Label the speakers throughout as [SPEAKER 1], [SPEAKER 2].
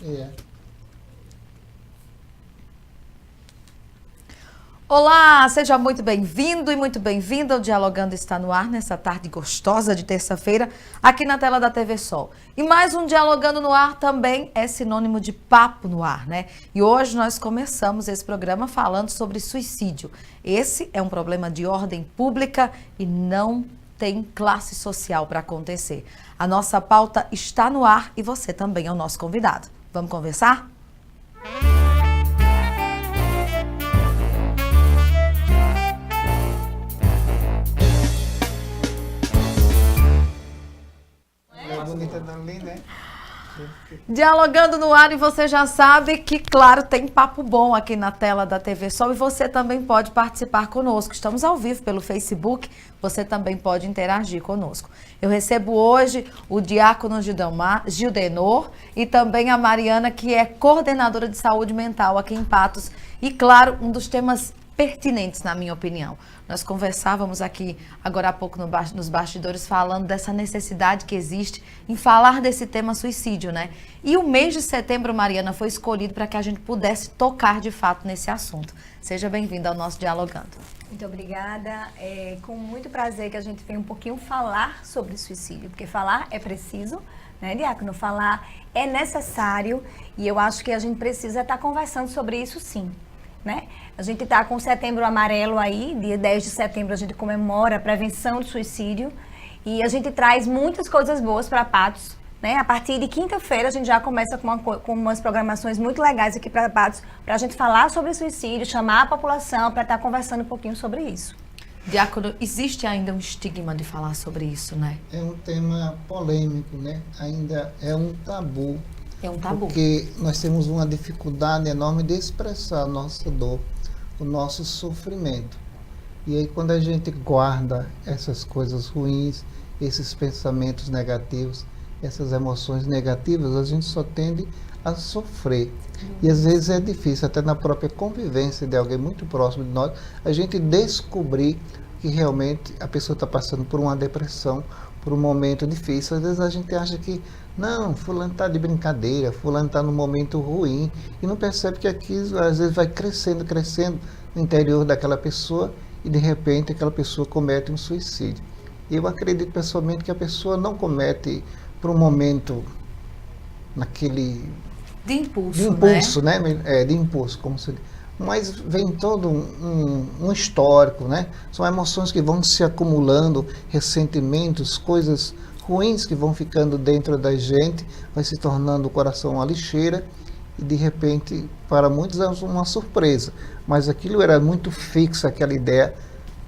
[SPEAKER 1] É.
[SPEAKER 2] Olá, seja muito bem-vindo e muito bem-vinda ao Dialogando Está no Ar, nessa tarde gostosa de terça-feira, aqui na tela da TV Sol. E mais um Dialogando no Ar também é sinônimo de papo no ar, né? E hoje nós começamos esse programa falando sobre suicídio. Esse é um problema de ordem pública e não tem classe social para acontecer. A nossa pauta está no ar e você também é o nosso convidado. Vamos conversar?
[SPEAKER 1] Bonita também, né?
[SPEAKER 2] Dialogando no ar, e você já sabe que, claro, tem papo bom aqui na tela da TV Sol e você também pode participar conosco. Estamos ao vivo pelo Facebook, você também pode interagir conosco. Eu recebo hoje o diácono Gildenor e também a Mariana, que é coordenadora de saúde mental aqui em Patos. E, claro, um dos temas pertinentes, na minha opinião. Nós conversávamos aqui agora há pouco nos bastidores falando dessa necessidade que existe em falar desse tema suicídio, né? E o mês de setembro, Mariana, foi escolhido para que a gente pudesse tocar de fato nesse assunto. Seja bem-vinda ao nosso Dialogando.
[SPEAKER 3] Muito obrigada. É com muito prazer que a gente vem um pouquinho falar sobre suicídio, porque falar é preciso, né, Diácono? Falar é necessário e eu acho que a gente precisa estar conversando sobre isso sim. Né? A gente está com o Setembro Amarelo aí, dia 10 de setembro a gente comemora a prevenção do suicídio e a gente traz muitas coisas boas para Patos. Né? A partir de quinta-feira a gente já começa com umas programações muito legais aqui para Patos, para a gente falar sobre suicídio, chamar a população para estar conversando um pouquinho sobre isso.
[SPEAKER 2] Diácono, existe ainda um estigma de falar sobre isso, né?
[SPEAKER 1] É um tema polêmico, né? Ainda é um tabu.
[SPEAKER 2] É um tabu.
[SPEAKER 1] Porque nós temos uma dificuldade enorme de expressar a nossa dor, o nosso sofrimento. E aí quando a gente guarda essas coisas ruins, esses pensamentos negativos, essas emoções negativas, a gente só tende a sofrer. E às vezes é difícil, até na própria convivência de alguém muito próximo de nós, a gente descobrir que realmente a pessoa está passando por uma depressão, por um momento difícil. Às vezes a gente acha que não, fulano está de brincadeira, fulano está num momento ruim e não percebe que aquilo às vezes vai crescendo no interior daquela pessoa e de repente aquela pessoa comete um suicídio. Eu acredito pessoalmente que a pessoa não comete por um momento naquele...
[SPEAKER 2] De impulso,
[SPEAKER 1] né? De impulso, como se... Mas vem todo um histórico, né? São emoções que vão se acumulando, ressentimentos, coisas ruins que vão ficando dentro da gente, vai se tornando o coração uma lixeira e de repente, para muitos é uma surpresa, mas aquilo era muito fixo, aquela ideia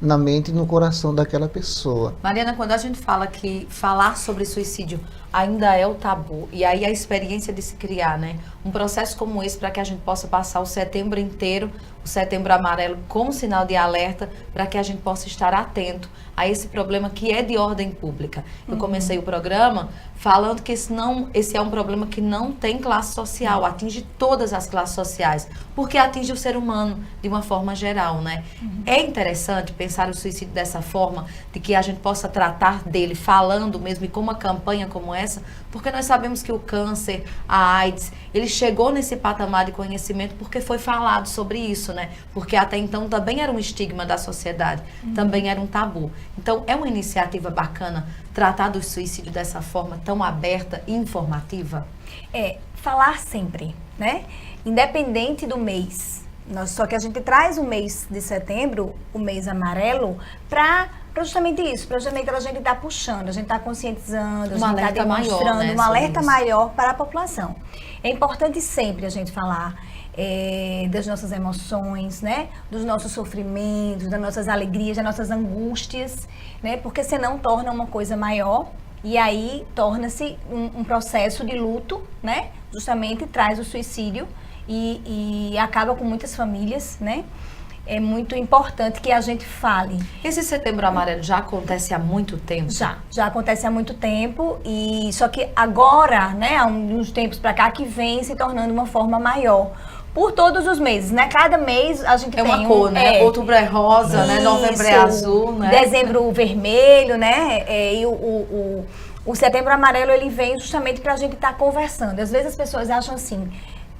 [SPEAKER 1] na mente e no coração daquela pessoa.
[SPEAKER 2] Mariana, quando a gente fala que falar sobre suicídio ainda é o tabu, e aí a experiência de se criar, né, um processo como esse para que a gente possa passar o setembro inteiro, o setembro amarelo, como sinal de alerta, para que a gente possa estar atento a esse problema que é de ordem pública. Eu comecei o programa falando que esse é um problema que não tem classe social, atinge todas as classes sociais, porque atinge o ser humano de uma forma geral, né? É interessante pensar o suicídio dessa forma, de que a gente possa tratar dele falando mesmo e com uma campanha como essa, porque nós sabemos que o câncer, a AIDS, ele chegou nesse patamar de conhecimento porque foi falado sobre isso, né? Porque até então também era um estigma da sociedade, também era um tabu. Então é uma iniciativa bacana tratar do suicídio dessa forma tão aberta e informativa?
[SPEAKER 3] É, falar sempre, né? Independente do mês. Só que a gente traz o mês de setembro, o mês amarelo, para justamente isso, para justamente a gente estar puxando, a gente estar conscientizando, a gente estar demonstrando
[SPEAKER 2] maior, né,
[SPEAKER 3] um alerta maior para a população. É importante sempre a gente falar das nossas emoções, né? Dos nossos sofrimentos, das nossas alegrias, das nossas angústias, né? Porque senão torna uma coisa maior e aí torna-se um processo de luto, né? Justamente traz o suicídio e acaba com muitas famílias, né? É muito importante que a gente fale.
[SPEAKER 2] Esse setembro amarelo já acontece há muito tempo?
[SPEAKER 3] Já acontece há muito tempo, e só que agora, né, há uns tempos para cá, que vem se tornando uma forma maior. Por todos os meses, né? Cada mês a gente tem
[SPEAKER 2] uma cor, né? Outubro é rosa, né? Novembro é azul, né?
[SPEAKER 3] Dezembro vermelho, né? E o o Setembro Amarelo, ele vem justamente para a gente estar conversando. Às vezes as pessoas acham assim,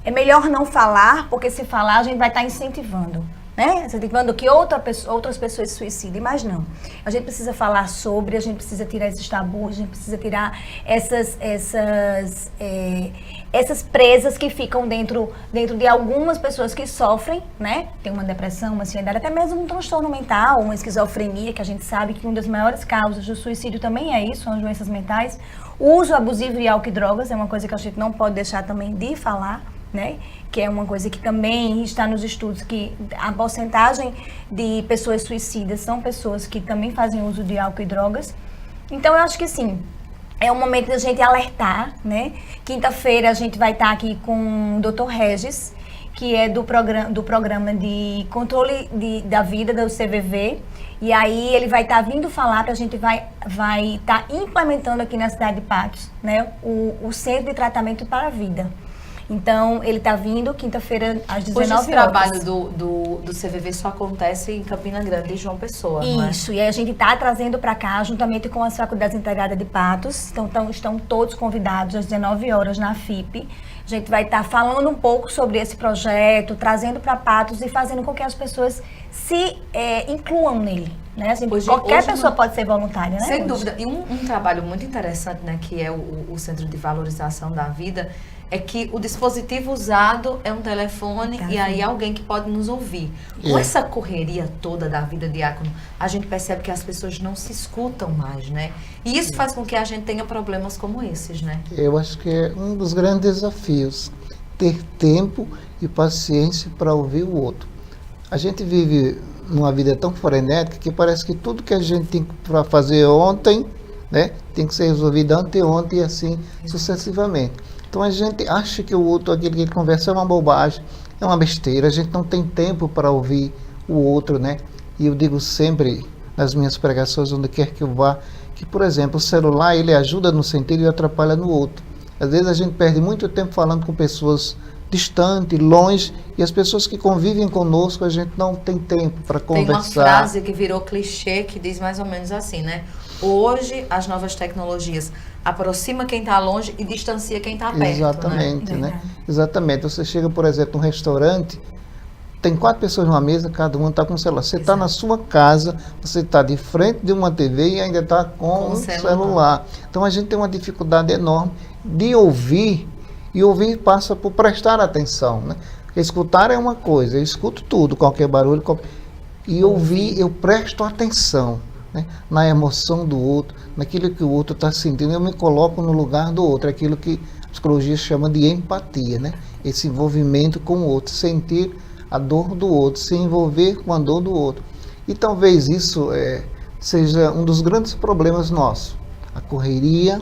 [SPEAKER 3] é melhor não falar, porque se falar a gente vai estar incentivando. Né? Incentivando que outras pessoas se suicidem, mas não. A gente precisa falar sobre, a gente precisa tirar esses tabus, a gente precisa tirar essas presas que ficam dentro de algumas pessoas que sofrem, né? Tem uma depressão, uma ansiedade, até mesmo um transtorno mental, uma esquizofrenia, que a gente sabe que uma das maiores causas do suicídio também é isso, são as doenças mentais. O uso abusivo de álcool e drogas é uma coisa que a gente não pode deixar também de falar, né? Que é uma coisa que também está nos estudos, que a porcentagem de pessoas suicidas são pessoas que também fazem uso de álcool e drogas. Então, eu acho que sim, é o momento da gente alertar, né? Quinta-feira a gente vai estar aqui com o Dr. Regis, que é do programa de controle da vida do CVV. E aí ele vai estar vindo falar que a gente vai estar implementando aqui na cidade de Patos, né? O Centro de Tratamento para a Vida. Então, ele está vindo quinta-feira às 19 horas.
[SPEAKER 2] Hoje esse trabalho do CVV só acontece em Campina Grande e João Pessoa, não é?
[SPEAKER 3] Isso, e aí a gente está trazendo para cá, juntamente com as Faculdades Integradas de Patos. Então, estão todos convidados às 19 horas na FIP. A gente vai estar falando um pouco sobre esse projeto, trazendo para Patos e fazendo com que as pessoas se incluam nele. Né? Assim, qualquer pessoa pode ser voluntária, né?
[SPEAKER 2] Sem dúvida. E um trabalho muito interessante, né, que é o Centro de Valorização da Vida, é que o dispositivo usado é um telefone e aí alguém que pode nos ouvir. Com essa correria toda da vida, Diácono, a gente percebe que as pessoas não se escutam mais, né? E isso faz com que a gente tenha problemas como esses, né?
[SPEAKER 1] Eu acho que é um dos grandes desafios, ter tempo e paciência para ouvir o outro. A gente vive numa vida tão frenética que parece que tudo que a gente tem para fazer ontem, né, tem que ser resolvido anteontem e assim sucessivamente. Então a gente acha que o outro, aquele que ele conversa, é uma bobagem, é uma besteira, a gente não tem tempo para ouvir o outro, né? E eu digo sempre nas minhas pregações, onde quer que eu vá, que, por exemplo, o celular, ele ajuda no sentido e atrapalha no outro. Às vezes a gente perde muito tempo falando com pessoas distantes, longe, e as pessoas que convivem conosco, a gente não tem tempo para conversar.
[SPEAKER 2] Tem uma frase que virou clichê, que diz mais ou menos assim, né? Hoje, as novas tecnologias aproxima quem está longe e distancia quem está perto.
[SPEAKER 1] Exatamente, né? Exatamente. Você chega, por exemplo, num restaurante, tem 4 pessoas numa mesa, cada um está com o celular. Você está na sua casa, você está de frente de uma TV e ainda está com o celular. Então a gente tem uma dificuldade enorme de ouvir, e ouvir passa por prestar atenção, né? Escutar é uma coisa, eu escuto tudo, qualquer barulho, e ouvir, eu presto atenção, né, na emoção do outro, naquilo que o outro está sentindo, eu me coloco no lugar do outro, aquilo que a psicologia chama de empatia, né? Esse envolvimento com o outro, sentir a dor do outro, se envolver com a dor do outro. E talvez isso seja um dos grandes problemas nossos, a correria.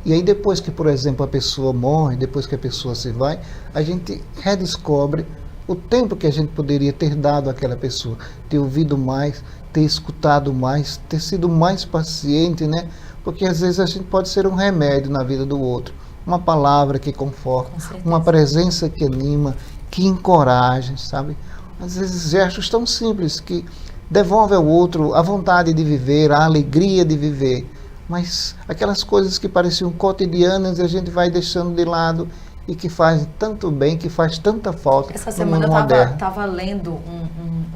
[SPEAKER 1] E aí depois que, por exemplo, a pessoa morre, depois que a pessoa se vai, a gente redescobre o tempo que a gente poderia ter dado àquela pessoa, ter ouvido mais, ter escutado mais, ter sido mais paciente, né? Porque às vezes a gente pode ser um remédio na vida do outro, uma palavra que conforta, uma presença que anima, que encoraja, sabe? Às vezes gestos tão simples que devolvem ao outro a vontade de viver, a alegria de viver. Mas aquelas coisas que pareciam cotidianas, a gente vai deixando de lado e que faz tanto bem, que faz tanta falta.
[SPEAKER 2] Essa semana eu estava lendo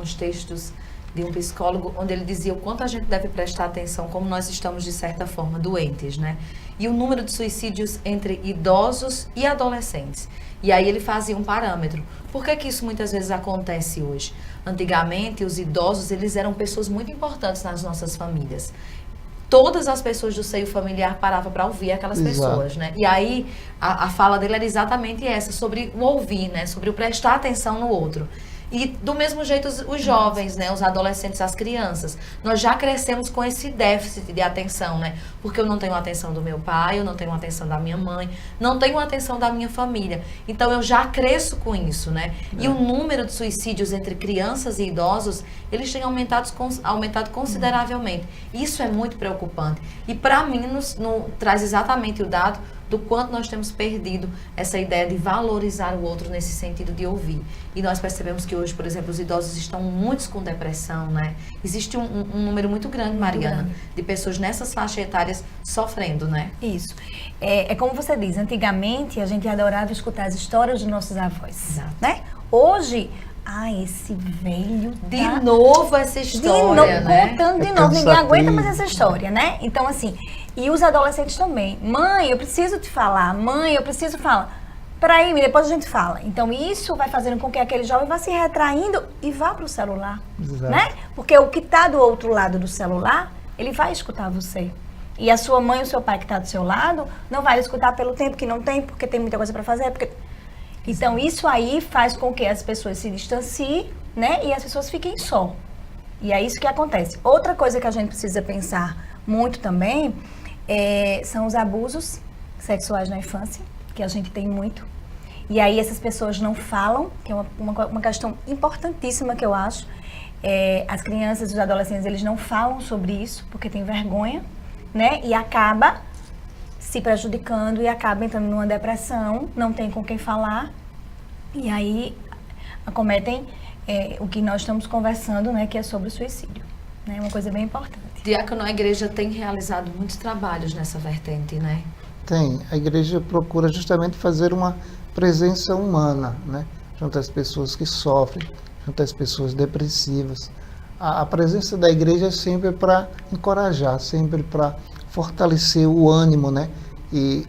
[SPEAKER 2] uns textos de um psicólogo, onde ele dizia o quanto a gente deve prestar atenção, como nós estamos, de certa forma, doentes, né? E o número de suicídios entre idosos e adolescentes. E aí ele fazia um parâmetro. Por que isso muitas vezes acontece hoje? Antigamente, os idosos, eles eram pessoas muito importantes nas nossas famílias. Todas as pessoas do seio familiar paravam para ouvir aquelas pessoas, né? E aí, a fala dele era exatamente essa, sobre o ouvir, né? Sobre o prestar atenção no outro. E do mesmo jeito os jovens, né, os adolescentes, as crianças, nós já crescemos com esse déficit de atenção, né? Porque eu não tenho a atenção do meu pai, eu não tenho a atenção da minha mãe, não tenho a atenção da minha família. Então eu já cresço com isso, né? E o número de suicídios entre crianças e idosos, eles têm aumentado consideravelmente. Isso é muito preocupante. E para mim traz exatamente o dado do quanto nós temos perdido essa ideia de valorizar o outro nesse sentido de ouvir. E nós percebemos que hoje, por exemplo, os idosos estão muitos com depressão, né? Existe um número muito grande, Mariana, de pessoas nessas faixas etárias sofrendo, né?
[SPEAKER 3] Isso. É como você diz, antigamente a gente adorava escutar as histórias dos nossos avós,
[SPEAKER 2] Exato.
[SPEAKER 3] né? Hoje, esse velho
[SPEAKER 2] De novo essa história, né?
[SPEAKER 3] contando de
[SPEAKER 1] É
[SPEAKER 3] novo, ninguém
[SPEAKER 1] cansativo.
[SPEAKER 3] aguenta mais essa história, né? Então, assim, e os adolescentes também. Mãe, eu preciso te falar. Mãe, eu preciso falar. Peraí, depois a gente fala. Então, isso vai fazendo com que aquele jovem vá se retraindo e vá para o celular,
[SPEAKER 1] Exato.
[SPEAKER 3] né? Porque o que está do outro lado do celular, ele vai escutar você. E a sua mãe ou seu pai que está do seu lado, não vai escutar pelo tempo que não tem, porque tem muita coisa para fazer, porque... Então, isso aí faz com que as pessoas se distanciem, né? E as pessoas fiquem só. E é isso que acontece. Outra coisa que a gente precisa pensar muito também são os abusos sexuais na infância, que a gente tem muito. E aí essas pessoas não falam, que é uma questão importantíssima que eu acho. As crianças e os adolescentes, eles não falam sobre isso, porque tem vergonha, né? E acaba se prejudicando e acaba entrando numa depressão, não tem com quem falar, e aí acometem o que nós estamos conversando, né, que é sobre o suicídio. É uma coisa bem importante.
[SPEAKER 2] Diácono, a igreja tem realizado muitos trabalhos nessa vertente, né?
[SPEAKER 1] Tem. A igreja procura justamente fazer uma presença humana, né? Junto às pessoas que sofrem, junto às pessoas depressivas. A presença da igreja é sempre para encorajar, sempre para fortalecer o ânimo, né? E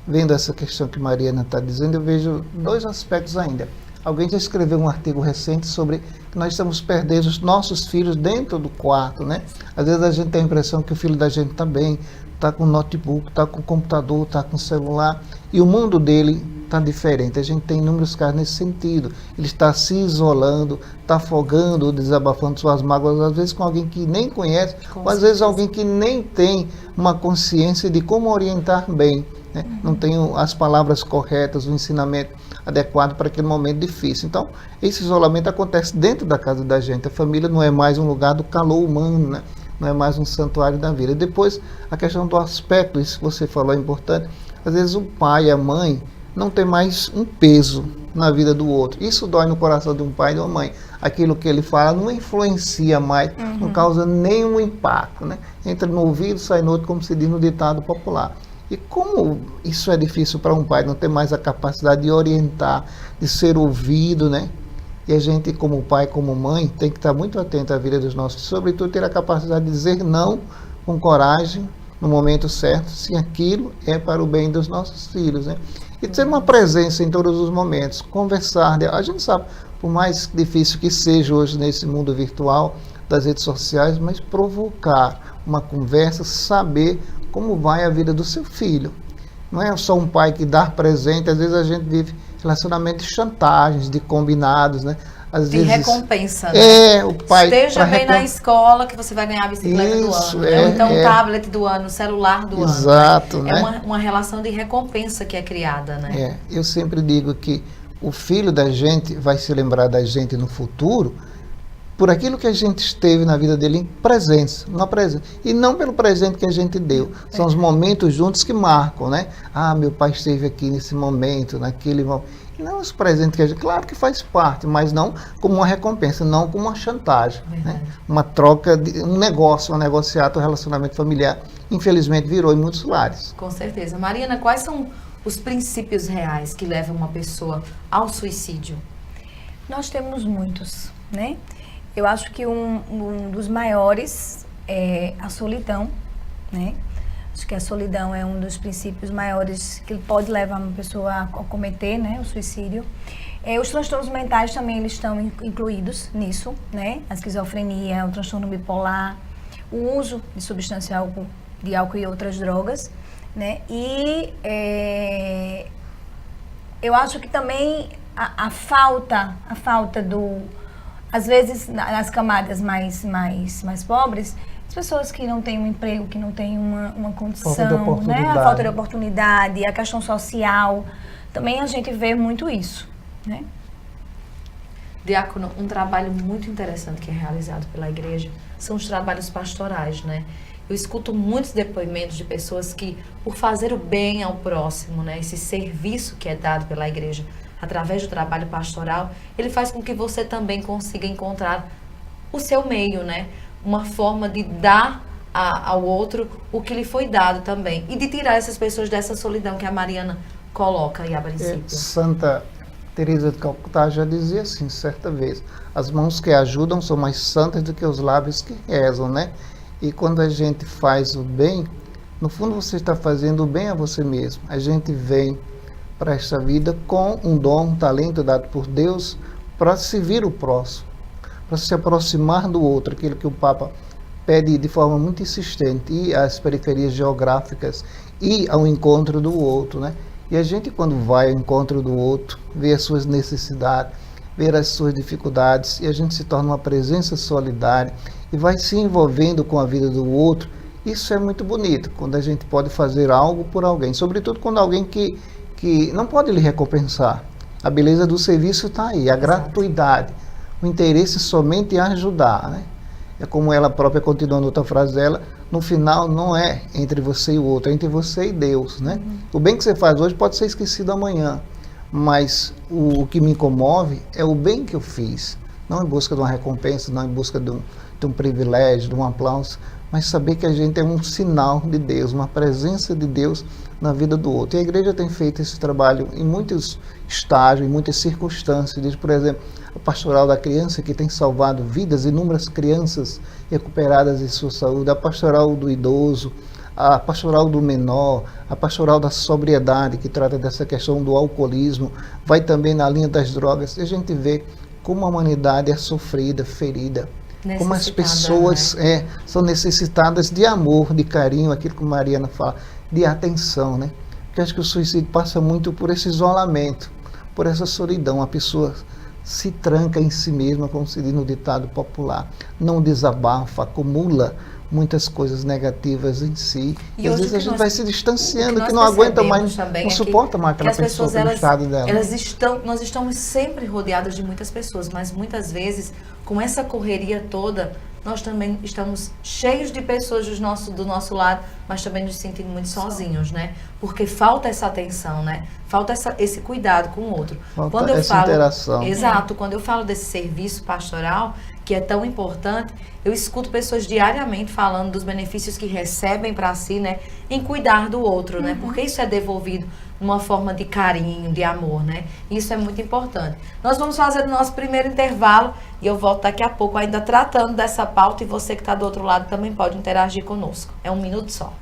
[SPEAKER 1] vendo essa questão que Mariana está dizendo, eu vejo dois aspectos ainda. Alguém já escreveu um artigo recente sobre que nós estamos perdendo os nossos filhos dentro do quarto, né? Às vezes a gente tem a impressão que o filho da gente também está com notebook, está com computador, está com celular, e o mundo dele está diferente. A gente tem inúmeros casos nesse sentido. Ele está se isolando, está afogando, desabafando suas mágoas, às vezes com alguém que nem conhece, ou às vezes alguém que nem tem uma consciência de como orientar bem, né? Não tem as palavras corretas, o ensinamento adequado para aquele momento difícil. Então, esse isolamento acontece dentro da casa da gente. A família não é mais um lugar do calor humano, né? Não é mais um santuário da vida. Depois, a questão do aspecto, isso que você falou é importante. Às vezes o pai e a mãe não tem mais um peso na vida do outro. Isso dói no coração de um pai e de uma mãe. Aquilo que ele fala não influencia mais, não causa nenhum impacto, né? Entra no ouvido, sai no outro, como se diz no ditado popular. E como isso é difícil para um pai, não ter mais a capacidade de orientar, de ser ouvido, né? E a gente, como pai, como mãe, tem que estar muito atento à vida dos nossos, sobretudo ter a capacidade de dizer não com coragem, no momento certo, se aquilo é para o bem dos nossos filhos, né? E ter uma presença em todos os momentos, conversar. A gente sabe, por mais difícil que seja hoje nesse mundo virtual, das redes sociais, mas provocar uma conversa, saber como vai a vida do seu filho. Não é só um pai que dá presente, às vezes a gente vive relacionamentos de chantagens, de combinados, né? Às
[SPEAKER 2] De
[SPEAKER 1] vezes,
[SPEAKER 2] recompensa, né?
[SPEAKER 1] o pai...
[SPEAKER 2] Esteja bem na escola que você vai ganhar a bicicleta do ano. Ou então o tablet do ano, o celular do ano.
[SPEAKER 1] Exato, né?
[SPEAKER 2] É uma relação de recompensa que é criada, né?
[SPEAKER 1] Eu sempre digo que o filho da gente vai se lembrar da gente no futuro por aquilo que a gente esteve na vida dele em presença, uma presença. E não pelo presente que a gente deu. São os momentos juntos que marcam, né? Ah, meu pai esteve aqui nesse momento, naquele momento. E não os presentes que a gente... Claro que faz parte, mas não como uma recompensa, não como uma chantagem. Né? Uma troca, um negócio, um negociato, um relacionamento familiar. Infelizmente virou em muitos lares.
[SPEAKER 2] Com certeza. Mariana, quais são os princípios reais que levam uma pessoa ao suicídio?
[SPEAKER 3] Nós temos muitos, né? Eu acho que um dos maiores é a solidão, né? Acho que a solidão é um dos princípios maiores que pode levar uma pessoa a cometer, né, o suicídio. Os transtornos mentais também eles estão incluídos nisso, né? A esquizofrenia, o transtorno bipolar, o uso de substância de álcool e outras drogas, né? E eu acho que também a falta às vezes, nas camadas mais pobres, as pessoas que não têm um emprego, que não têm uma condição, né? A falta de oportunidade, a questão social, também a gente vê muito isso, né?
[SPEAKER 2] Diácono, um trabalho muito interessante que é realizado pela igreja são os trabalhos pastorais, né? Eu escuto muitos depoimentos de pessoas que, por fazer o bem ao próximo, né, esse serviço que é dado pela igreja, através do trabalho pastoral, ele faz com que você também consiga encontrar o seu meio, né? Uma forma de dar ao outro o que lhe foi dado também. E de tirar essas pessoas dessa solidão que a Mariana coloca aí a princípio.
[SPEAKER 1] Santa Teresa de Calcutá já dizia assim, certa vez, as mãos que ajudam são mais santas do que os lábios que rezam, né? E quando a gente faz o bem, no fundo você está fazendo o bem a você mesmo. A gente vem para esta vida com um dom, um talento dado por Deus para servir o próximo, para se aproximar do outro, aquilo que o Papa pede de forma muito insistente, ir às periferias geográficas, ir ao encontro do outro, né? E a gente, quando vai ao encontro do outro, vê as suas necessidades, vê as suas dificuldades, e a gente se torna uma presença solidária e vai se envolvendo com a vida do outro. Isso é muito bonito, quando a gente pode fazer algo por alguém, sobretudo quando alguém que não pode lhe recompensar. A beleza do serviço está aí, a gratuidade, o interesse somente em ajudar, né? É como ela própria continua na outra frase dela, no final não é entre você e o outro, é entre você e Deus, né? O bem que você faz hoje pode ser esquecido amanhã, mas o que me comove é o bem que eu fiz, não em busca de uma recompensa, não em busca de um privilégio, de um aplauso, mas saber que a gente é um sinal de Deus, uma presença de Deus na vida do outro. E a igreja tem feito esse trabalho em muitos estágios, em muitas circunstâncias, desde, por exemplo, a pastoral da criança, que tem salvado vidas, inúmeras crianças recuperadas em sua saúde, a pastoral do idoso, a pastoral do menor, a pastoral da sobriedade, que trata dessa questão do alcoolismo, vai também na linha das drogas, e a gente vê como a humanidade é sofrida, ferida, como as pessoas, né, são necessitadas de amor, de carinho, aquilo que a Mariana fala, de atenção, né? Porque acho que o suicídio passa muito por esse isolamento, por essa solidão. A pessoa se tranca em si mesma, como se diz no ditado popular, não desabafa, acumula muitas coisas negativas em si, e às vezes a gente vai se distanciando, que não aguenta mais, não suporta mais aquela pessoa pelo estado dela.
[SPEAKER 2] Nós estamos sempre rodeados de muitas pessoas, mas muitas vezes, com essa correria toda, nós também estamos cheios de pessoas do nosso lado, mas também nos sentindo muito sozinhos, né? Porque falta essa atenção, né? Falta esse cuidado com o outro.
[SPEAKER 1] Falta essa interação.
[SPEAKER 2] Exato. Quando eu falo desse serviço pastoral, que é tão importante, eu escuto pessoas diariamente falando dos benefícios que recebem para si, né? Em cuidar do outro, né? Porque isso é devolvido numa forma de carinho, de amor, né? Isso é muito importante. Nós vamos fazer o nosso primeiro intervalo e eu volto daqui a pouco ainda tratando dessa pauta, e você que está do outro lado também pode interagir conosco. É 1 minuto só.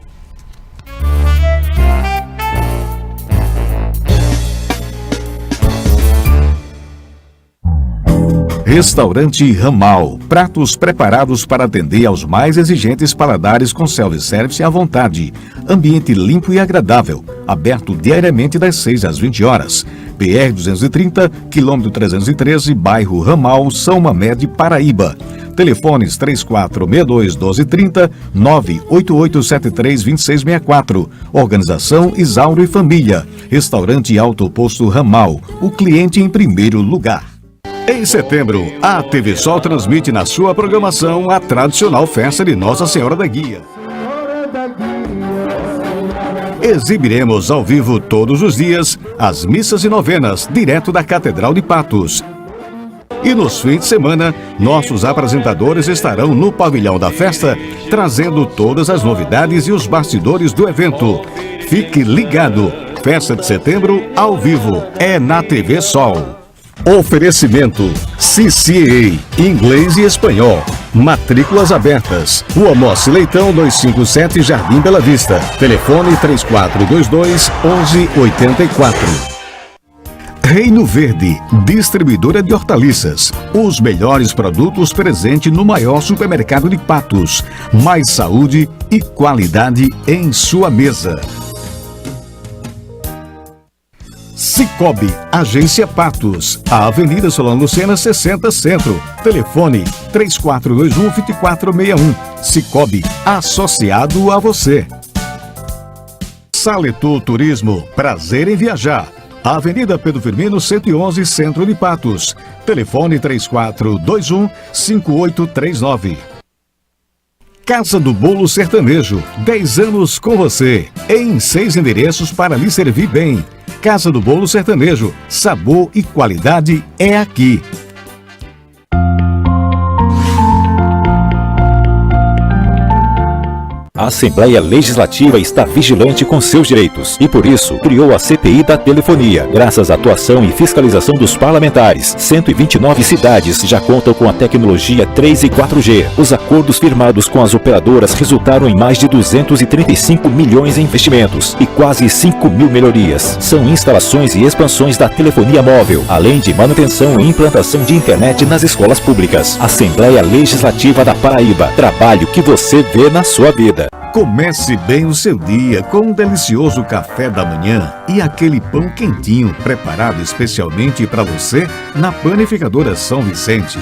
[SPEAKER 4] Restaurante Ramal. Pratos preparados para atender aos mais exigentes paladares com self-service à vontade. Ambiente limpo e agradável. Aberto diariamente das 6 às 20 horas. PR 230, quilômetro 313, bairro Ramal, São Mamede, Paraíba. Telefones 3462-1230, 98873-2664. Organização Isauro e Família. Restaurante Alto Posto Ramal. O cliente em primeiro lugar. Em setembro, a TV Sol transmite na sua programação a tradicional festa de Nossa Senhora da Guia. Exibiremos ao vivo todos os dias as missas e novenas, direto da Catedral de Patos. E nos fins de semana, nossos apresentadores estarão no pavilhão da festa, trazendo todas as novidades e os bastidores do evento. Fique ligado! Festa de setembro, ao vivo, é na TV Sol. Oferecimento CCA, inglês e espanhol. Matrículas abertas. Rua Mosse Leitão 257, Jardim Bela Vista. Telefone 3422-1184. Reino Verde, distribuidora de hortaliças. Os melhores produtos presentes no maior supermercado de Patos. Mais saúde e qualidade em sua mesa. Cicobi, Agência Patos, a Avenida Solano Lucena 60 Centro. Telefone 3421-2461. Cicobi, associado a você. Saletu Turismo, prazer em viajar. Avenida Pedro Firmino 111, Centro de Patos. Telefone 3421-5839. Casa do Bolo Sertanejo, 10 anos com você, em 6 endereços para lhe servir bem. Casa do Bolo Sertanejo, sabor e qualidade é aqui.
[SPEAKER 5] A Assembleia Legislativa está vigilante com seus direitos e, por isso, criou a CPI da Telefonia. Graças à atuação e fiscalização dos parlamentares, 129 cidades já contam com a tecnologia 3 e 4G. Os acordos firmados com as operadoras resultaram em mais de 235 milhões em investimentos e quase 5 mil melhorias. São instalações e expansões da telefonia móvel, além de manutenção e implantação de internet nas escolas públicas. Assembleia Legislativa da Paraíba. Trabalho que você vê na sua vida.
[SPEAKER 4] Comece bem o seu dia com um delicioso café da manhã e aquele pão quentinho preparado especialmente para você na Panificadora São Vicente.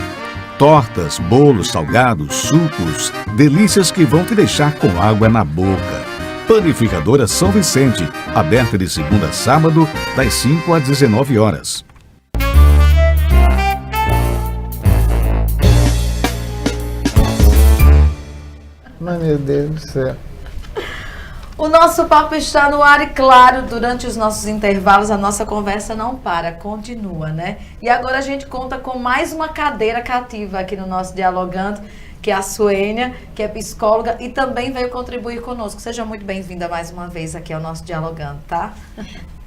[SPEAKER 4] Tortas, bolos, salgados, sucos, delícias que vão te deixar com água na boca. Panificadora São Vicente, aberta de segunda a sábado, das 5 às 19 horas.
[SPEAKER 1] Mas, meu Deus do céu.
[SPEAKER 2] O nosso papo está no ar e, claro, durante os nossos intervalos a nossa conversa não para, continua, né? E agora a gente conta com mais uma cadeira cativa aqui no nosso Dialogando, que é a Suênia, que é psicóloga e também veio contribuir conosco. Seja muito bem-vinda mais uma vez aqui ao nosso Dialogando, tá?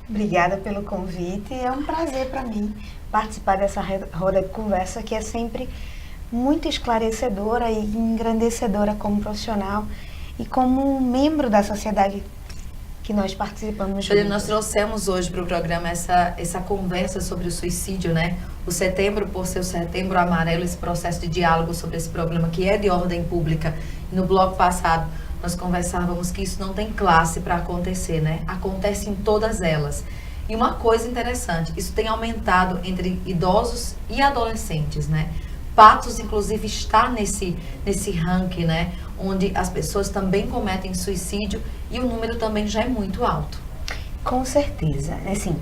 [SPEAKER 6] Obrigada pelo convite. É um prazer para mim participar dessa roda de conversa que é sempre muito esclarecedora e engrandecedora como profissional e como membro da sociedade que nós participamos juntos.
[SPEAKER 2] Nós trouxemos hoje para o programa essa conversa sobre o suicídio, né? O setembro, por ser o setembro amarelo, esse processo de diálogo sobre esse problema que é de ordem pública. No bloco passado, nós conversávamos que isso não tem classe para acontecer, né? Acontece em todas elas. E uma coisa interessante, isso tem aumentado entre idosos e adolescentes, né? Patos, inclusive, está nesse ranking, né? Onde as pessoas também cometem suicídio e o número também já é muito alto.
[SPEAKER 6] Com certeza. Assim,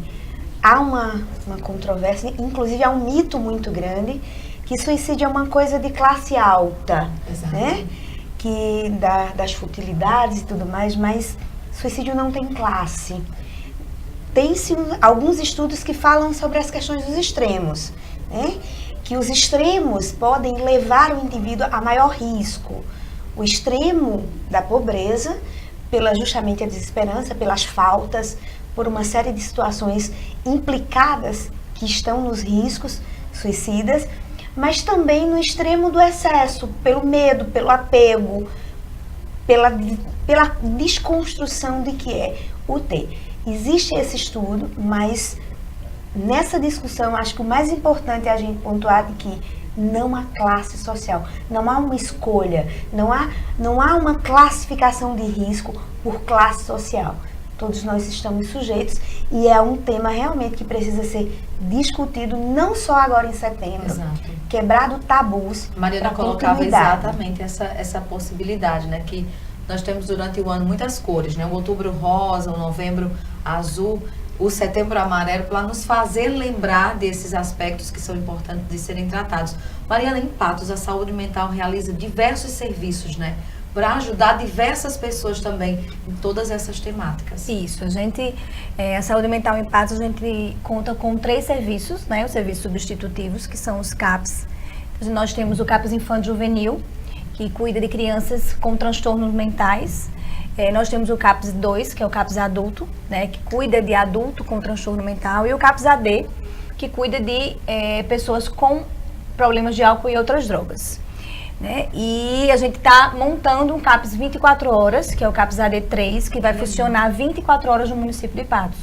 [SPEAKER 6] há uma controvérsia, inclusive há um mito muito grande que suicídio é uma coisa de classe alta,
[SPEAKER 2] Exato.
[SPEAKER 6] Né? Que das futilidades e tudo mais, mas suicídio não tem classe. Tem-se alguns estudos que falam sobre as questões dos extremos, né? Que os extremos podem levar o indivíduo a maior risco. O extremo da pobreza, pela justamente a desesperança, pelas faltas, por uma série de situações implicadas que estão nos riscos suicidas, mas também no extremo do excesso, pelo medo, pelo apego, pela desconstrução de que é o ter. Existe esse estudo, mas nessa discussão, acho que o mais importante é a gente pontuar de que não há classe social, não há uma escolha, não há uma classificação de risco por classe social. Todos nós estamos sujeitos e é um tema realmente que precisa ser discutido, não só agora em setembro,
[SPEAKER 2] Exato.
[SPEAKER 6] Quebrado tabus.
[SPEAKER 2] Mariana colocava exatamente essa possibilidade, né? Que nós temos durante o ano muitas cores, né? O outubro rosa, o novembro azul, o setembro amarelo, para nos fazer lembrar desses aspectos que são importantes de serem tratados. Mariana, em Patos, a saúde mental realiza diversos serviços, né? Para ajudar diversas pessoas também em todas essas temáticas.
[SPEAKER 3] Isso, a saúde mental em Patos, a gente conta com 3 serviços, né? Os serviços substitutivos, que são os CAPs. Nós temos o CAPs Infanto Juvenil, que cuida de crianças com transtornos mentais. Nós temos o CAPS 2, que é o CAPS adulto, né, que cuida de adulto com transtorno mental, e o CAPS AD, que cuida de pessoas com problemas de álcool e outras drogas. Né? E a gente está montando um CAPS 24 horas, que é o CAPS AD 3, que vai funcionar 24 horas no município de Patos.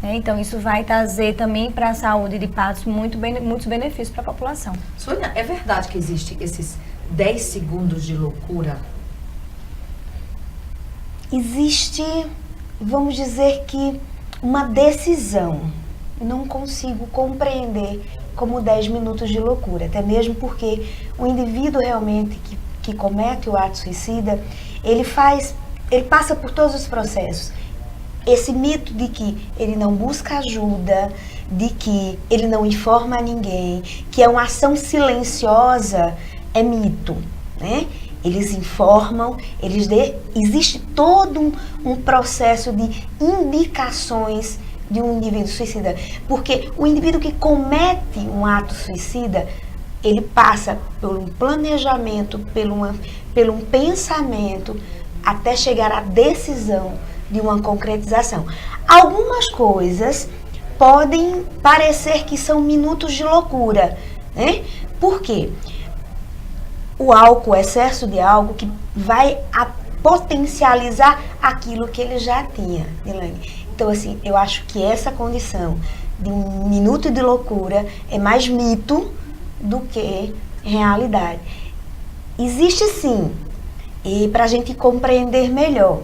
[SPEAKER 3] Né? Então, isso vai trazer também para a saúde de Patos muitos benefícios para a população.
[SPEAKER 2] Sônia, é verdade que existe esses 10 segundos de loucura?
[SPEAKER 6] Existe, vamos dizer que, uma decisão. Não consigo compreender como 10 minutos de loucura, até mesmo porque o indivíduo realmente que comete o ato suicida, ele passa por todos os processos. Esse mito de que ele não busca ajuda, de que ele não informa a ninguém, que é uma ação silenciosa, é mito, né? Eles informam, existe todo um processo de indicações de um indivíduo suicida. Porque o indivíduo que comete um ato suicida, ele passa por um planejamento, por um pensamento, até chegar à decisão de uma concretização. Algumas coisas podem parecer que são minutos de loucura, né? Por quê? O álcool, o excesso de álcool, que vai potencializar aquilo que ele já tinha, Elaine. Então, assim, eu acho que essa condição de um minuto de loucura é mais mito do que realidade. Existe sim, e para a gente compreender melhor,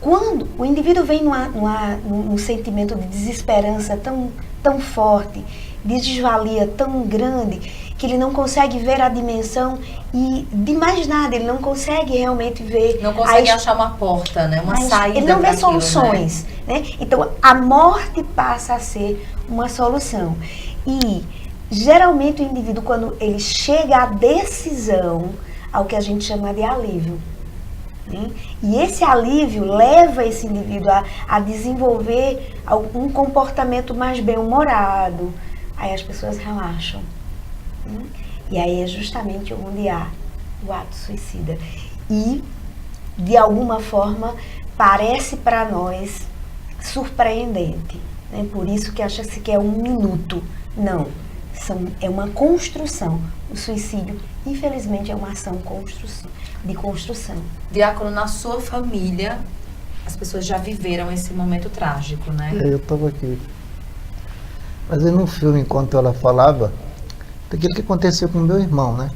[SPEAKER 6] quando o indivíduo vem num sentimento de desesperança tão forte, de desvalia tão grande, que ele não consegue ver a dimensão de mais nada, ele não consegue realmente ver...
[SPEAKER 2] Não consegue achar uma porta, né? Uma saída.
[SPEAKER 6] Ele não vê
[SPEAKER 2] daquilo,
[SPEAKER 6] soluções, né? Então, a morte passa a ser uma solução. E, geralmente, o indivíduo, quando ele chega à decisão, ao que a gente chama de alívio, né? E esse alívio leva esse indivíduo a desenvolver um comportamento mais bem-humorado. Aí as pessoas relaxam. Né? E aí é justamente onde há o ato suicida. E, de alguma forma, parece para nós surpreendente. Né? Por isso que acha-se que é um minuto. Não, é uma construção. O suicídio, infelizmente, é uma ação de construção.
[SPEAKER 2] Diácono, na sua família, as pessoas já viveram esse momento trágico, né?
[SPEAKER 1] Eu estava aqui fazendo um filme enquanto ela falava daquilo que aconteceu com meu irmão, né?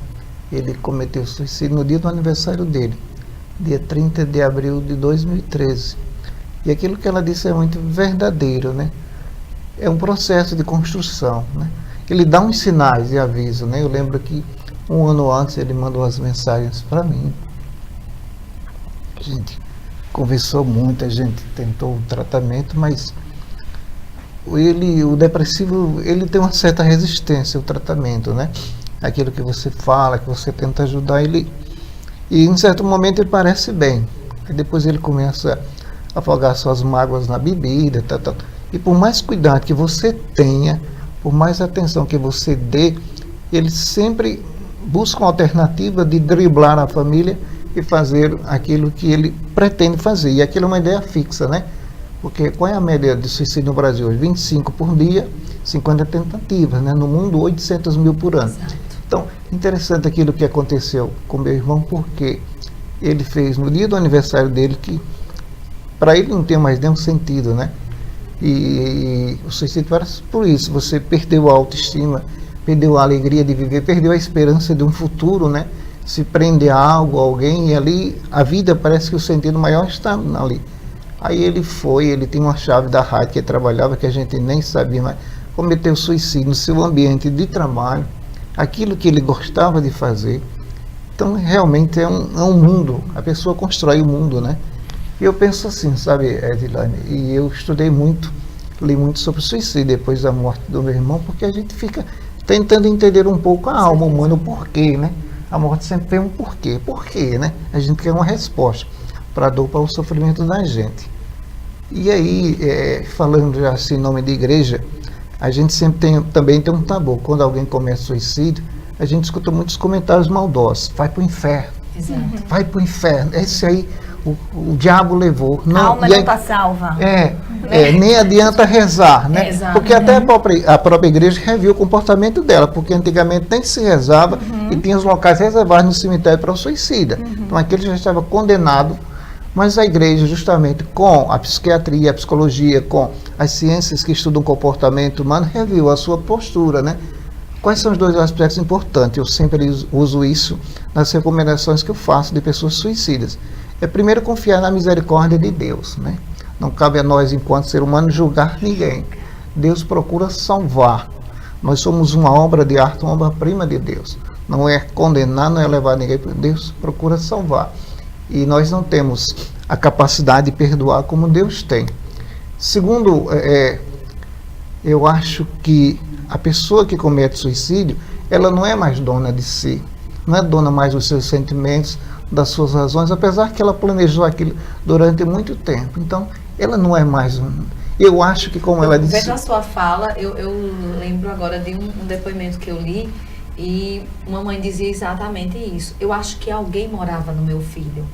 [SPEAKER 1] Ele cometeu suicídio no dia do aniversário dele, dia 30 de abril de 2013. E aquilo que ela disse é muito verdadeiro, né? É um processo de construção, né? Ele dá uns sinais de aviso, né? Eu lembro que um ano antes ele mandou as mensagens para mim. A gente conversou muito, a gente tentou o tratamento, mas o depressivo, ele tem uma certa resistência ao tratamento, né? Aquilo que você fala, que você tenta ajudar ele, e em certo momento ele parece bem. Aí depois ele começa a afogar suas mágoas na bebida, e por mais cuidado que você tenha, por mais atenção que você dê, ele sempre busca uma alternativa de driblar a família e fazer aquilo que ele pretende fazer. E aquilo é uma ideia fixa, né? Porque qual é a média de suicídio no Brasil hoje? 25 por dia, 50 tentativas, né? No mundo, 800 mil por ano.
[SPEAKER 2] Exato.
[SPEAKER 1] Então, interessante aquilo que aconteceu com meu irmão, porque ele fez no dia do aniversário dele, que para ele não tem mais nenhum sentido, né? E o suicídio era por isso, você perdeu a autoestima, perdeu a alegria de viver, perdeu a esperança de um futuro, né? Se prende a algo, a alguém, e ali a vida parece que o sentido maior está ali. Aí ele tem uma chave da rádio que ele trabalhava, que a gente nem sabia, mas cometeu suicídio no seu ambiente de trabalho, aquilo que ele gostava de fazer. Então realmente é um mundo, a pessoa constrói o mundo, né? E eu penso assim, sabe, Edilane, e eu estudei muito, li muito sobre suicídio depois da morte do meu irmão, porque a gente fica tentando entender um pouco a alma humana, o porquê, né? A morte sempre tem um porquê. Por quê, né? A gente quer uma resposta para a dor, para o sofrimento da gente. E aí, falando já assim em nome de igreja, a gente sempre também tem um tabu. Quando alguém comete suicídio, a gente escuta muitos comentários maldosos. Vai para o inferno.
[SPEAKER 2] Exato.
[SPEAKER 1] Vai para o inferno. Esse aí, o diabo levou.
[SPEAKER 3] Não, a alma não está salva.
[SPEAKER 1] Nem adianta rezar, né?
[SPEAKER 2] Exato.
[SPEAKER 1] Porque até a própria igreja reviu o comportamento dela, porque antigamente nem se rezava e tinha os locais reservados no cemitério para o suicida. Então aquele já estava condenado, mas a igreja, justamente com a psiquiatria, a psicologia, com as ciências que estudam o comportamento humano, reviu a sua postura, né? Quais são os dois aspectos importantes? Eu sempre uso isso nas recomendações que eu faço de pessoas suicidas. Primeiro, confiar na misericórdia de Deus, né? Não cabe a nós, enquanto ser humano, julgar ninguém. Deus procura salvar. Nós somos uma obra de arte, uma obra-prima de Deus. Não é condenar, não é levar ninguém. Deus procura salvar. E nós não temos a capacidade de perdoar como Deus tem. Segundo, eu acho que a pessoa que comete suicídio, ela não é mais dona de si. Não é dona mais dos seus sentimentos, das suas razões, apesar que ela planejou aquilo durante muito tempo. Então, ela não é mais um... Eu acho que, como ela disse...
[SPEAKER 2] Vendo a sua fala, eu lembro agora de um depoimento que eu li, e uma mãe dizia exatamente isso. Eu acho que alguém morava no meu filho,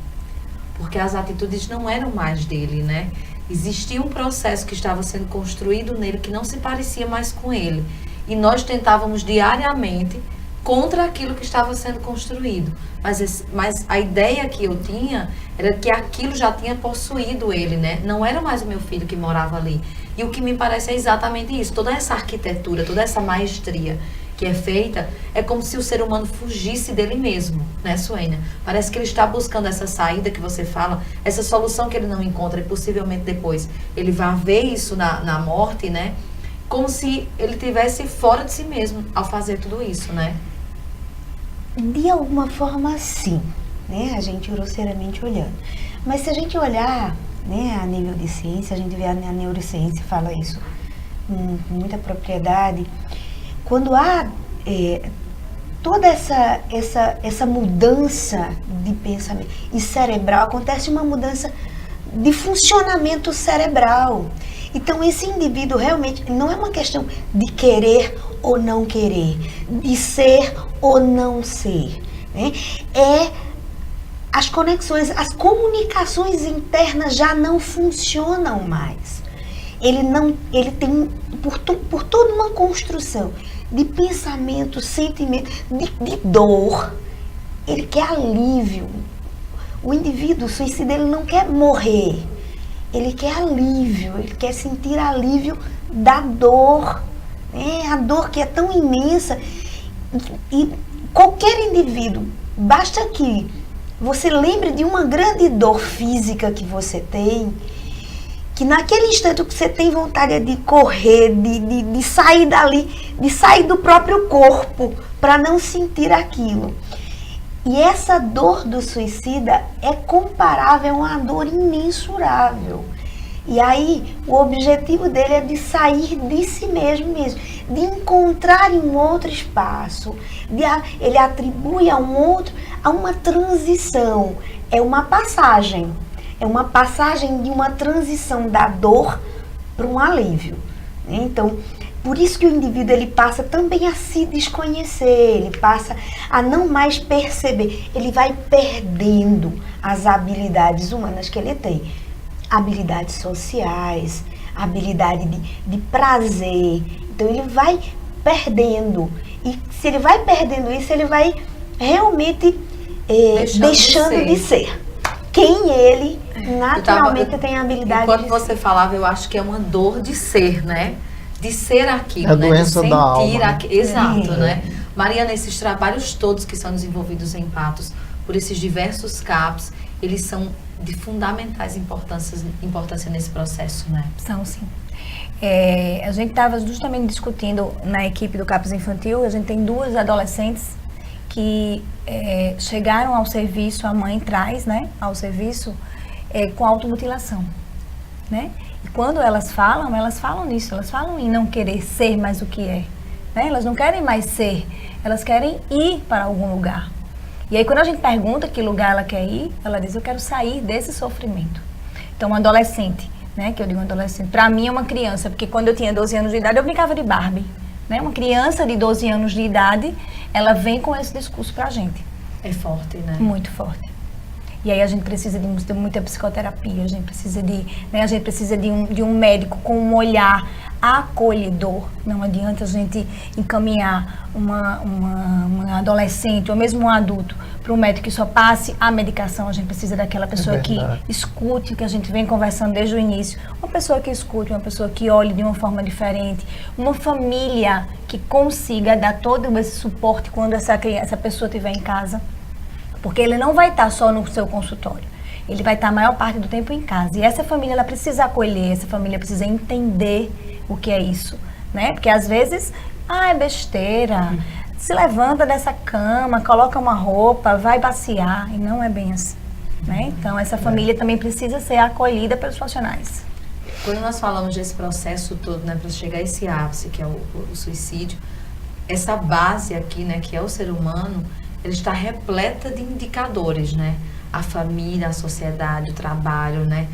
[SPEAKER 2] porque as atitudes não eram mais dele, né? Existia um processo que estava sendo construído nele que não se parecia mais com ele. E nós tentávamos diariamente contra aquilo que estava sendo construído. Mas a ideia que eu tinha era que aquilo já tinha possuído ele, né? Não era mais o meu filho que morava ali. E o que me parece é exatamente isso. Toda essa arquitetura, toda essa maestria que é feita, é como se o ser humano fugisse dele mesmo, né, Suênia? Parece que ele está buscando essa saída que você fala, essa solução que ele não encontra, e possivelmente depois ele vai ver isso na morte, né? Como se ele estivesse fora de si mesmo ao fazer tudo isso, né?
[SPEAKER 6] De alguma forma, sim, né? A gente grosseiramente olhando. Mas se a gente olhar, né, a nível de ciência, a gente vê a neurociência fala isso com muita propriedade. Quando há toda essa mudança de pensamento e cerebral, acontece uma mudança de funcionamento cerebral. Então, esse indivíduo realmente não é uma questão de querer ou não querer, de ser ou não ser, né? As conexões, as comunicações internas já não funcionam mais. Ele tem por toda uma construção de pensamento, sentimento, de dor. Ele quer alívio. O indivíduo suicida, ele não quer morrer. Ele quer alívio, ele quer sentir alívio da dor. A dor que é tão imensa. E qualquer indivíduo, basta que você lembre de uma grande dor física que você tem, que naquele instante que você tem vontade de correr, de sair dali, de sair do próprio corpo para não sentir aquilo. E essa dor do suicida é comparável a uma dor imensurável. E aí o objetivo dele é de sair de si mesmo, de encontrar em um outro espaço. Ele atribui a uma transição, é uma passagem. É uma passagem de uma transição da dor para um alívio. Então, por isso que o indivíduo ele passa também a se desconhecer, ele passa a não mais perceber, ele vai perdendo as habilidades humanas que ele tem. Habilidades sociais, habilidade de prazer. Então, ele vai perdendo. E se ele vai perdendo isso, ele vai realmente deixando de ser. Quem ele naturalmente tem a habilidade
[SPEAKER 2] enquanto
[SPEAKER 6] de
[SPEAKER 2] você
[SPEAKER 6] ser.
[SPEAKER 2] falava, eu acho que é uma dor de ser, né? De ser aquilo,
[SPEAKER 1] É a
[SPEAKER 2] né?
[SPEAKER 1] doença
[SPEAKER 2] de
[SPEAKER 1] da alma.
[SPEAKER 2] Exato, né? Mariana, esses trabalhos todos que são desenvolvidos em Patos, por esses diversos CAPs, eles são de fundamentais importância nesse processo, né?
[SPEAKER 3] São, sim. A gente estava justamente discutindo na equipe do CAPS Infantil, a gente tem 2 adolescentes que chegaram ao serviço, a mãe traz, né, ao serviço com automutilação, né? E quando elas falam nisso, elas falam em não querer ser mais o que é, né? Elas não querem mais ser, elas querem ir para algum lugar. E aí quando a gente pergunta que lugar ela quer ir, ela diz, eu quero sair desse sofrimento. Então, uma adolescente, né, que eu digo adolescente, para mim é uma criança, porque quando eu tinha 12 anos de idade, eu brincava de Barbie. Né? Uma criança de 12 anos de idade, um vem com esse discurso pra gente.
[SPEAKER 2] É forte, né?
[SPEAKER 3] Muito forte. E aí a gente precisa de muita psicoterapia, a gente precisa de um médico com um olhar acolhedor. Não adianta a gente encaminhar uma adolescente ou mesmo um adulto para um médico que só passe a medicação. A gente precisa daquela pessoa que escute, que a gente vem conversando desde o início. Uma pessoa que escute, uma pessoa que olhe de uma forma diferente. Uma família que consiga dar todo esse suporte quando essa pessoa estiver em casa. Porque ele não vai estar só no seu consultório. Ele vai estar a maior parte do tempo em casa. E essa família, ela precisa acolher, essa família precisa entender o que é isso, né? Porque às vezes, é besteira. Se levanta dessa cama, coloca uma roupa, vai passear. E não é bem assim, né? Então, essa família também precisa ser acolhida pelos profissionais.
[SPEAKER 2] Quando nós falamos desse processo todo, né, para chegar a esse ápice, que é o suicídio, essa base aqui, né, que é o ser humano, ele está repleta de indicadores, né? a família, a sociedade, o trabalho, né?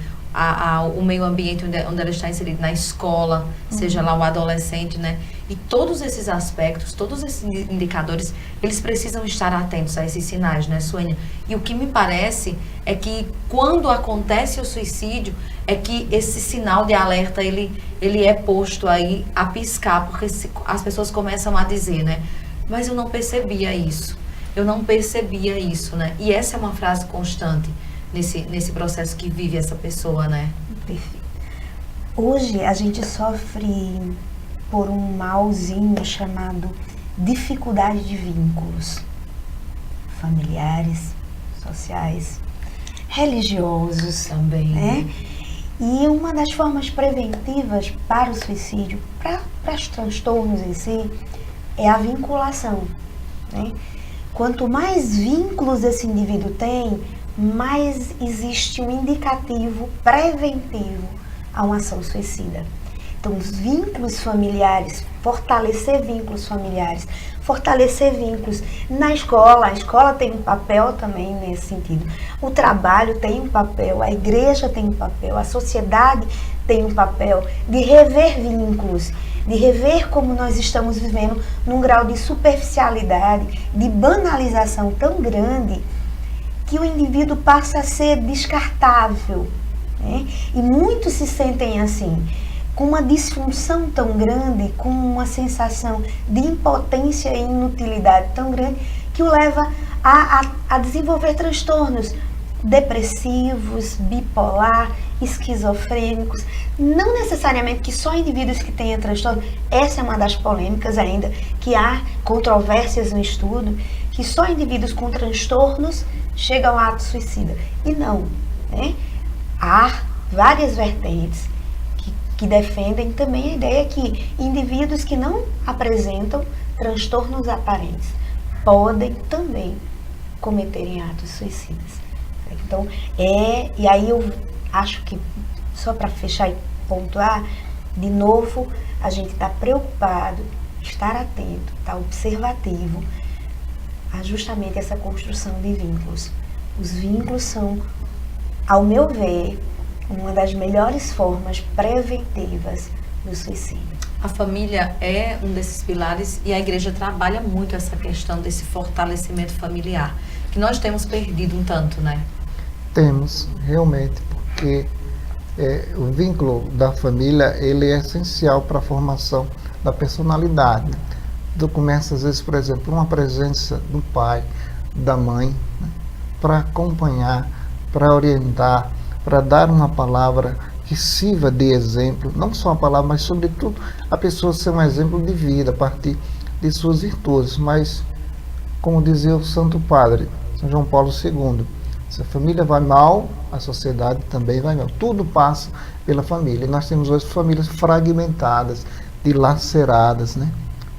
[SPEAKER 2] O meio ambiente onde ela está inserida, na escola, seja lá o adolescente, né? E todos esses aspectos, todos esses indicadores, eles precisam estar atentos a esses sinais, né, Suênia? E o que me parece é que quando acontece o suicídio, é que esse sinal de alerta, ele é posto aí a piscar, porque as pessoas começam a dizer, né? Mas eu não percebia isso, né? E essa é uma frase constante nesse processo que vive essa pessoa, né?
[SPEAKER 6] Perfeito. Hoje a gente sofre por um malzinho chamado dificuldade de vínculos familiares, sociais, religiosos
[SPEAKER 2] Também.
[SPEAKER 6] né? E uma das formas preventivas para o suicídio, para os transtornos em si, é a vinculação, né? Quanto mais vínculos esse indivíduo tem, mais existe um indicativo preventivo a uma ação suicida. Então, os vínculos familiares, fortalecer vínculos familiares, fortalecer vínculos na escola. A escola tem um papel também nesse sentido. O trabalho tem um papel, a igreja tem um papel, a sociedade tem um papel de rever vínculos, de rever como nós estamos vivendo num grau de superficialidade, de banalização tão grande, que o indivíduo passa a ser descartável, né? E muitos se sentem assim, com uma disfunção tão grande, com uma sensação de impotência e inutilidade tão grande, que o leva a desenvolver transtornos depressivos, bipolar, esquizofrênicos. Não necessariamente que só indivíduos que tenham transtorno, essa é uma das polêmicas ainda, que há controvérsias no estudo, que só indivíduos com transtornos chegam ao ato suicida. E não, né? Há várias vertentes que defendem também a ideia que indivíduos que não apresentam transtornos aparentes podem também cometerem atos suicidas. Então, e aí eu acho que, só para fechar e pontuar, de novo, a gente está preocupado, estar atento, estar observativo a justamente essa construção de vínculos. Os vínculos são, ao meu ver, uma das melhores formas preventivas do suicídio.
[SPEAKER 2] A família é um desses pilares e a igreja trabalha muito essa questão desse fortalecimento familiar, que nós temos perdido um tanto, né?
[SPEAKER 1] Temos, realmente, porque o vínculo da família, ele é essencial para a formação da personalidade. Tu começa, às vezes, por exemplo, uma presença do pai, da mãe, né, para acompanhar, para orientar, para dar uma palavra que sirva de exemplo, não só a palavra, mas sobretudo a pessoa ser um exemplo de vida a partir de suas virtudes. Mas, como dizia o Santo Padre, São João Paulo II, se a família vai mal, a sociedade também vai mal. Tudo passa pela família. E nós temos hoje famílias fragmentadas, dilaceradas, né?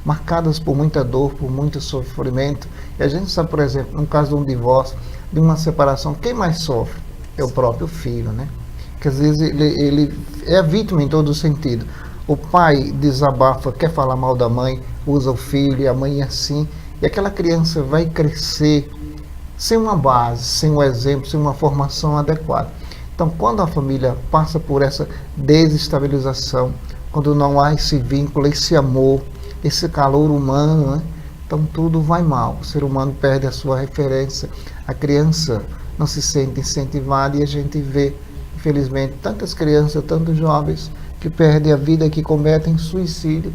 [SPEAKER 1] Marcadas por muita dor, por muito sofrimento. E a gente sabe, por exemplo, no caso de um divórcio, de uma separação, quem mais sofre? É o próprio filho, né? Que às vezes ele é a vítima em todo sentido. O pai desabafa, quer falar mal da mãe, usa o filho, e a mãe é assim. E aquela criança vai crescer sem uma base, sem um exemplo, sem uma formação adequada. Então, quando a família passa por essa desestabilização, quando não há esse vínculo, esse amor, esse calor humano, né? Então tudo vai mal. O ser humano perde a sua referência, a criança não se sente incentivada e a gente vê, infelizmente, tantas crianças, tantos jovens que perdem a vida, que cometem suicídio,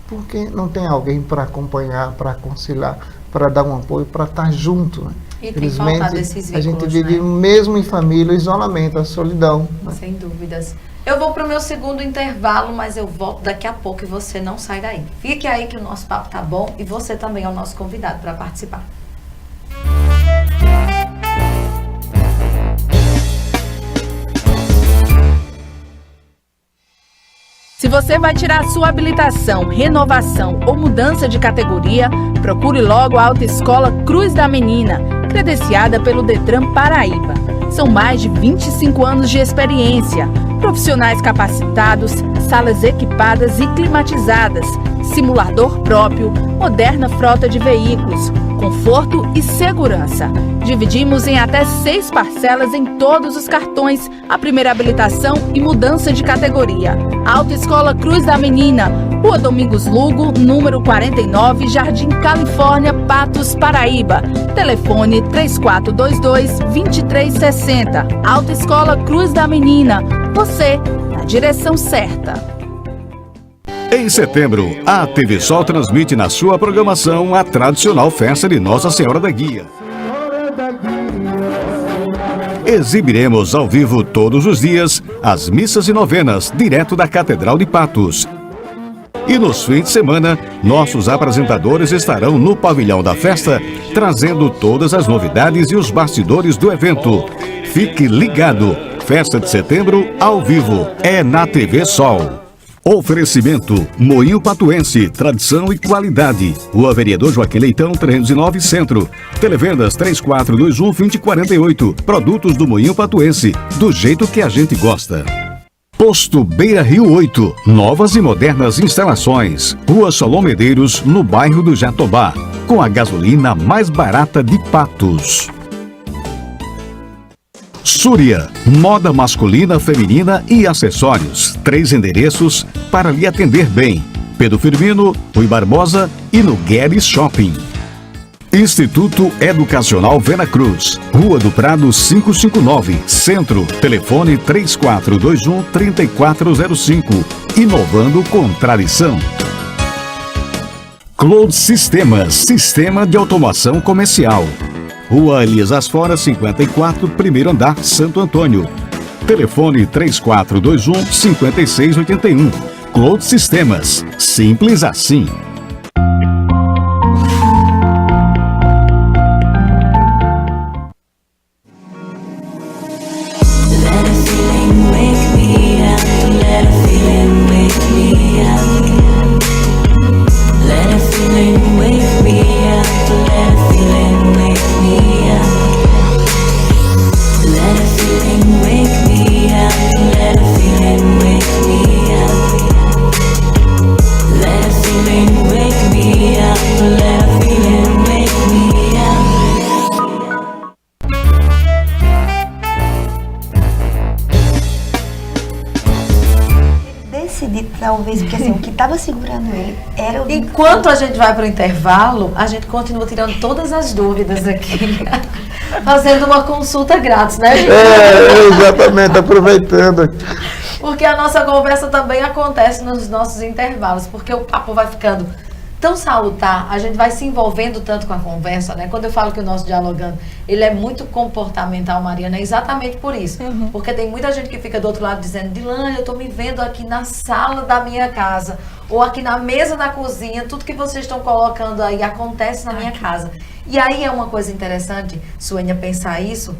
[SPEAKER 1] porque não tem alguém para acompanhar, para aconselhar, para dar um apoio, para estar junto, né?
[SPEAKER 2] E tem faltado esses vínculos,
[SPEAKER 1] a gente vive,
[SPEAKER 2] né?
[SPEAKER 1] Mesmo em família, o isolamento, a solidão, né?
[SPEAKER 2] Sem dúvidas. Eu vou para o meu segundo intervalo, mas eu volto daqui a pouco e você não sai daí. Fique aí que o nosso papo tá bom e você também é o nosso convidado para participar.
[SPEAKER 7] Se você vai tirar sua habilitação, renovação ou mudança de categoria, procure logo a Autoescola Cruz da Menina, credenciada pelo Detran Paraíba. São mais de 25 anos de experiência, profissionais capacitados, salas equipadas e climatizadas, simulador próprio, moderna frota de veículos, conforto e segurança. Dividimos em até 6 parcelas em todos os cartões, a primeira habilitação e mudança de categoria. Autoescola Cruz da Menina, Rua Domingos Lugo, número 49, Jardim Califórnia, Patos, Paraíba. Telefone 3422-2360. Autoescola Cruz da Menina, você na direção certa.
[SPEAKER 4] Em setembro, a TV Sol transmite na sua programação a tradicional festa de Nossa Senhora da Guia. Exibiremos ao vivo todos os dias as missas e novenas direto da Catedral de Patos. E nos fins de semana, nossos apresentadores estarão no pavilhão da festa, trazendo todas as novidades e os bastidores do evento. Fique ligado! Festa de setembro ao vivo é na TV Sol. Oferecimento Moinho Patuense, tradição e qualidade. Rua Vereador Joaquim Leitão, 309 Centro. Televendas 3421-2048. Produtos do Moinho Patuense, do jeito que a gente gosta. Posto Beira Rio 8, novas e modernas instalações. Rua Solon Medeiros, no bairro do Jatobá, com a gasolina mais barata de Patos. Súria, moda masculina, feminina e acessórios. 3 endereços para lhe atender bem. Pedro Firmino, Rui Barbosa e no Guedes Shopping. Instituto Educacional Vera Cruz, Rua do Prado 559, Centro. Telefone 3421-3405. Inovando com tradição. Cloud Sistemas, sistema de automação comercial. Rua Elias Asfora, 54, primeiro andar, Santo Antônio. Telefone 3421-5681. Cloud Sistemas, simples assim.
[SPEAKER 6] Talvez, porque assim, o que estava segurando ele era o...
[SPEAKER 2] Enquanto a gente vai para o intervalo, a gente continua tirando todas as dúvidas aqui, fazendo uma consulta grátis, né, gente?
[SPEAKER 1] Exatamente, aproveitando.
[SPEAKER 2] Porque a nossa conversa também acontece nos nossos intervalos, porque o papo vai ficando tão salutar, a gente vai se envolvendo tanto com a conversa, né? Quando eu falo que o nosso dialogando, ele é muito comportamental, Mariana, é exatamente por isso. Porque tem muita gente que fica do outro lado dizendo, Dilane, eu tô me vendo aqui na sala da minha casa, ou aqui na mesa da cozinha, tudo que vocês estão colocando aí acontece na minha casa. E aí é uma coisa interessante, Suênia, pensar isso,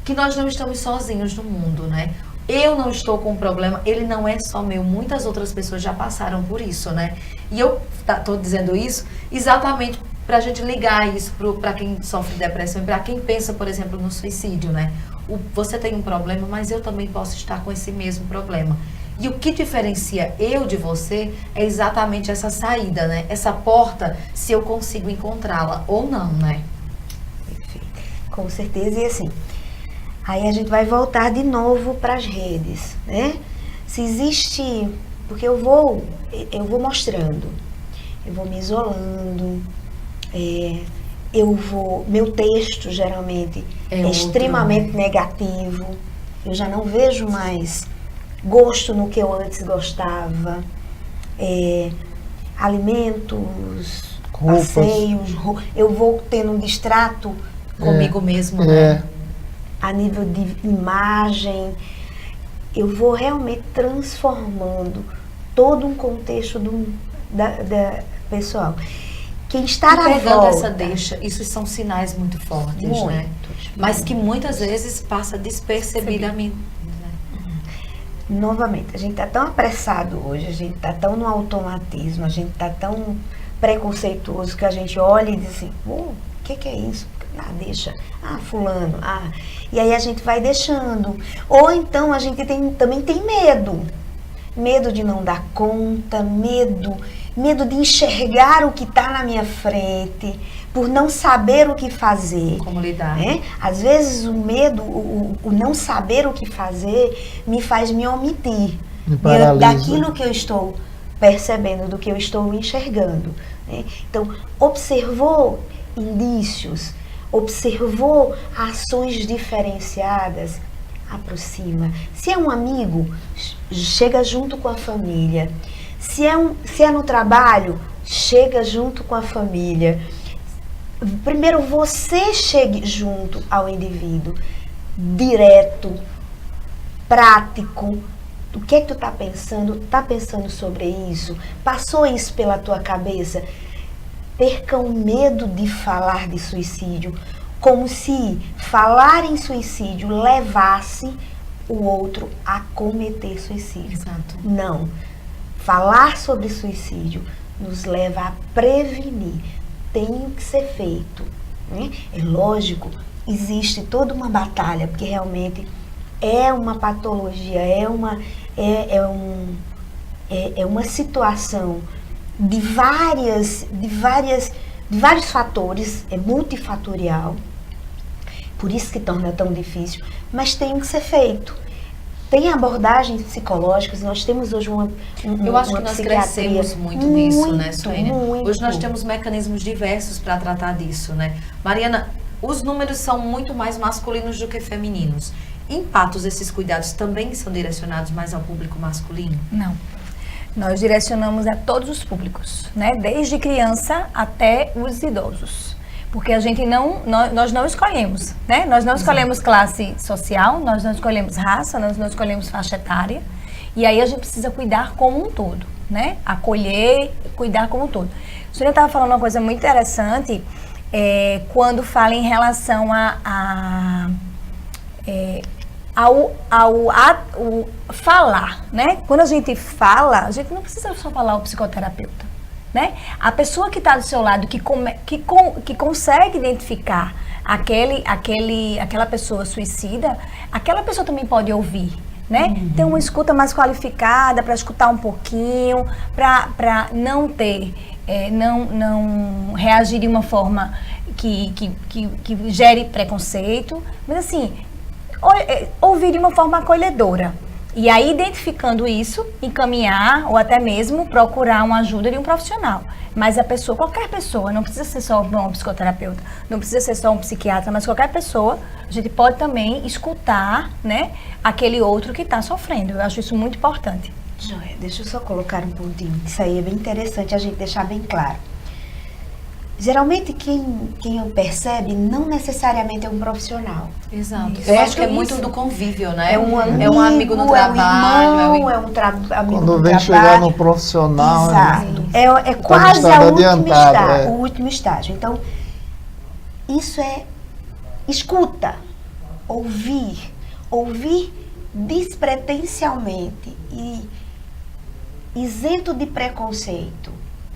[SPEAKER 2] que nós não estamos sozinhos no mundo, né? Eu não estou com um problema, ele não é só meu, muitas outras pessoas já passaram por isso, né? E eu estou dizendo isso exatamente para a gente ligar isso para quem sofre depressão e para quem pensa, por exemplo, no suicídio, né? Você tem um problema, mas eu também posso estar com esse mesmo problema. E o que diferencia eu de você é exatamente essa saída, né? Essa porta, se eu consigo encontrá-la ou não, né?
[SPEAKER 6] Perfeito. Com certeza, e assim... Aí a gente vai voltar de novo para as redes, né? Se existe, porque eu vou mostrando, eu vou me isolando, meu texto geralmente é extremamente negativo, eu já não vejo mais gosto no que eu antes gostava, alimentos, passeios, eu vou tendo um distrato
[SPEAKER 2] comigo mesmo, né?
[SPEAKER 6] A nível de imagem, eu vou realmente transformando todo um contexto da pessoal. Quem está na
[SPEAKER 2] pegando
[SPEAKER 6] volta,
[SPEAKER 2] essa deixa, isso são sinais muito fortes, né? Mas que muitas vezes passa despercebidamente.
[SPEAKER 6] Novamente, a gente está tão apressado hoje, a gente está tão no automatismo, a gente está tão preconceituoso que a gente olha e diz assim, o que é isso? Deixa, fulano, e aí a gente vai deixando, ou então a gente também tem medo de não dar conta, medo medo de enxergar o que está na minha frente, por não saber o que fazer.
[SPEAKER 2] Como lidar.
[SPEAKER 6] Né? Às vezes o medo, o não saber o que fazer, me faz me omitir daquilo que eu estou percebendo, do que eu estou enxergando. Né? Então, observou indícios, observou ações diferenciadas, aproxima. Se é um amigo, chega junto com a família. Se é no trabalho, chega junto com a família. Primeiro você chegue junto ao indivíduo, direto, prático. O que é que tu tá pensando? Tá pensando sobre isso? Passou isso pela tua cabeça? Percam medo de falar de suicídio, como se falar em suicídio levasse o outro a cometer suicídio.
[SPEAKER 2] Exato.
[SPEAKER 6] Não. Falar sobre suicídio nos leva a prevenir. Tem que ser feito. Né? É lógico, existe toda uma batalha, porque realmente é uma patologia, é uma situação de vários fatores, é multifatorial, por isso que torna tão difícil, mas tem que ser feito. Tem abordagens psicológicas, nós temos hoje
[SPEAKER 2] eu acho que nós crescemos muito nisso, né, Suênia? Hoje nós temos mecanismos diversos para tratar disso, né? Mariana, os números são muito mais masculinos do que femininos. Em Patos, esses cuidados também são direcionados mais ao público masculino?
[SPEAKER 3] Não. Nós direcionamos a todos os públicos, né? Desde criança até os idosos. Porque a gente nós não escolhemos, né? Nós não escolhemos classe social, nós não escolhemos raça, nós não escolhemos faixa etária. E aí a gente precisa cuidar como um todo, né? Acolher, cuidar como um todo. O senhor estava falando uma coisa muito interessante, quando fala em relação ao falar, né? Quando a gente fala, a gente não precisa só falar o psicoterapeuta, né? A pessoa que está do seu lado, que consegue identificar aquela pessoa suicida, aquela pessoa também pode ouvir, né? Ter uma escuta mais qualificada, para escutar um pouquinho, para não ter, não reagir de uma forma que gere preconceito, mas assim, ouvir de uma forma acolhedora. E aí, identificando isso, encaminhar ou até mesmo procurar uma ajuda de um profissional. Mas a pessoa, qualquer pessoa, não precisa ser só um psicoterapeuta, não precisa ser só um psiquiatra, mas qualquer pessoa, a gente pode também escutar, né, aquele outro que está sofrendo. Eu acho isso muito importante.
[SPEAKER 6] Joia, deixa eu só colocar um pontinho. Isso aí é bem interessante a gente deixar bem claro. Geralmente quem percebe não necessariamente é um profissional.
[SPEAKER 2] Exato. Eu acho que é muito do convívio, né? É um amigo no
[SPEAKER 6] trabalho.
[SPEAKER 2] É um
[SPEAKER 6] irmão,
[SPEAKER 2] amigo
[SPEAKER 6] no trabalho.
[SPEAKER 1] Quando vem chegar no profissional.
[SPEAKER 6] Exato.
[SPEAKER 1] Né?
[SPEAKER 6] É quase o último estágio. Então, isso é escuta, ouvir despretensialmente e isento de preconceito,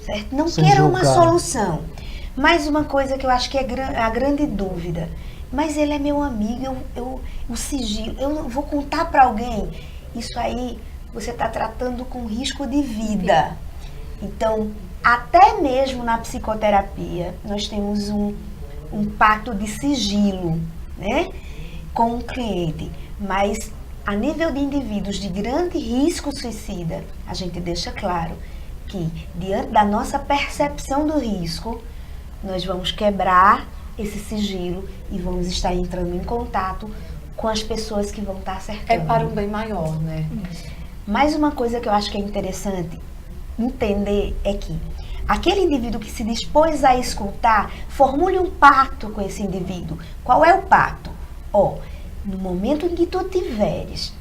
[SPEAKER 6] certo? Não
[SPEAKER 1] Sem
[SPEAKER 6] queira
[SPEAKER 1] julgar.
[SPEAKER 6] uma solução. Mais uma coisa que eu acho que é a grande dúvida. Mas ele é meu amigo, o sigilo, eu vou contar para alguém. Isso aí, você está tratando com risco de vida. Então, até mesmo na psicoterapia, nós temos um pacto de sigilo, né, com o cliente. Mas, a nível de indivíduos de grande risco suicida, a gente deixa claro que, diante da nossa percepção do risco, nós vamos quebrar esse sigilo e vamos estar entrando em contato com as pessoas que vão estar cercando.
[SPEAKER 2] É para um bem maior, né?
[SPEAKER 6] Mais uma coisa que eu acho que é interessante entender é que aquele indivíduo que se dispôs a escutar, formule um pacto com esse indivíduo. Qual é o pacto? No momento em que tu tiveres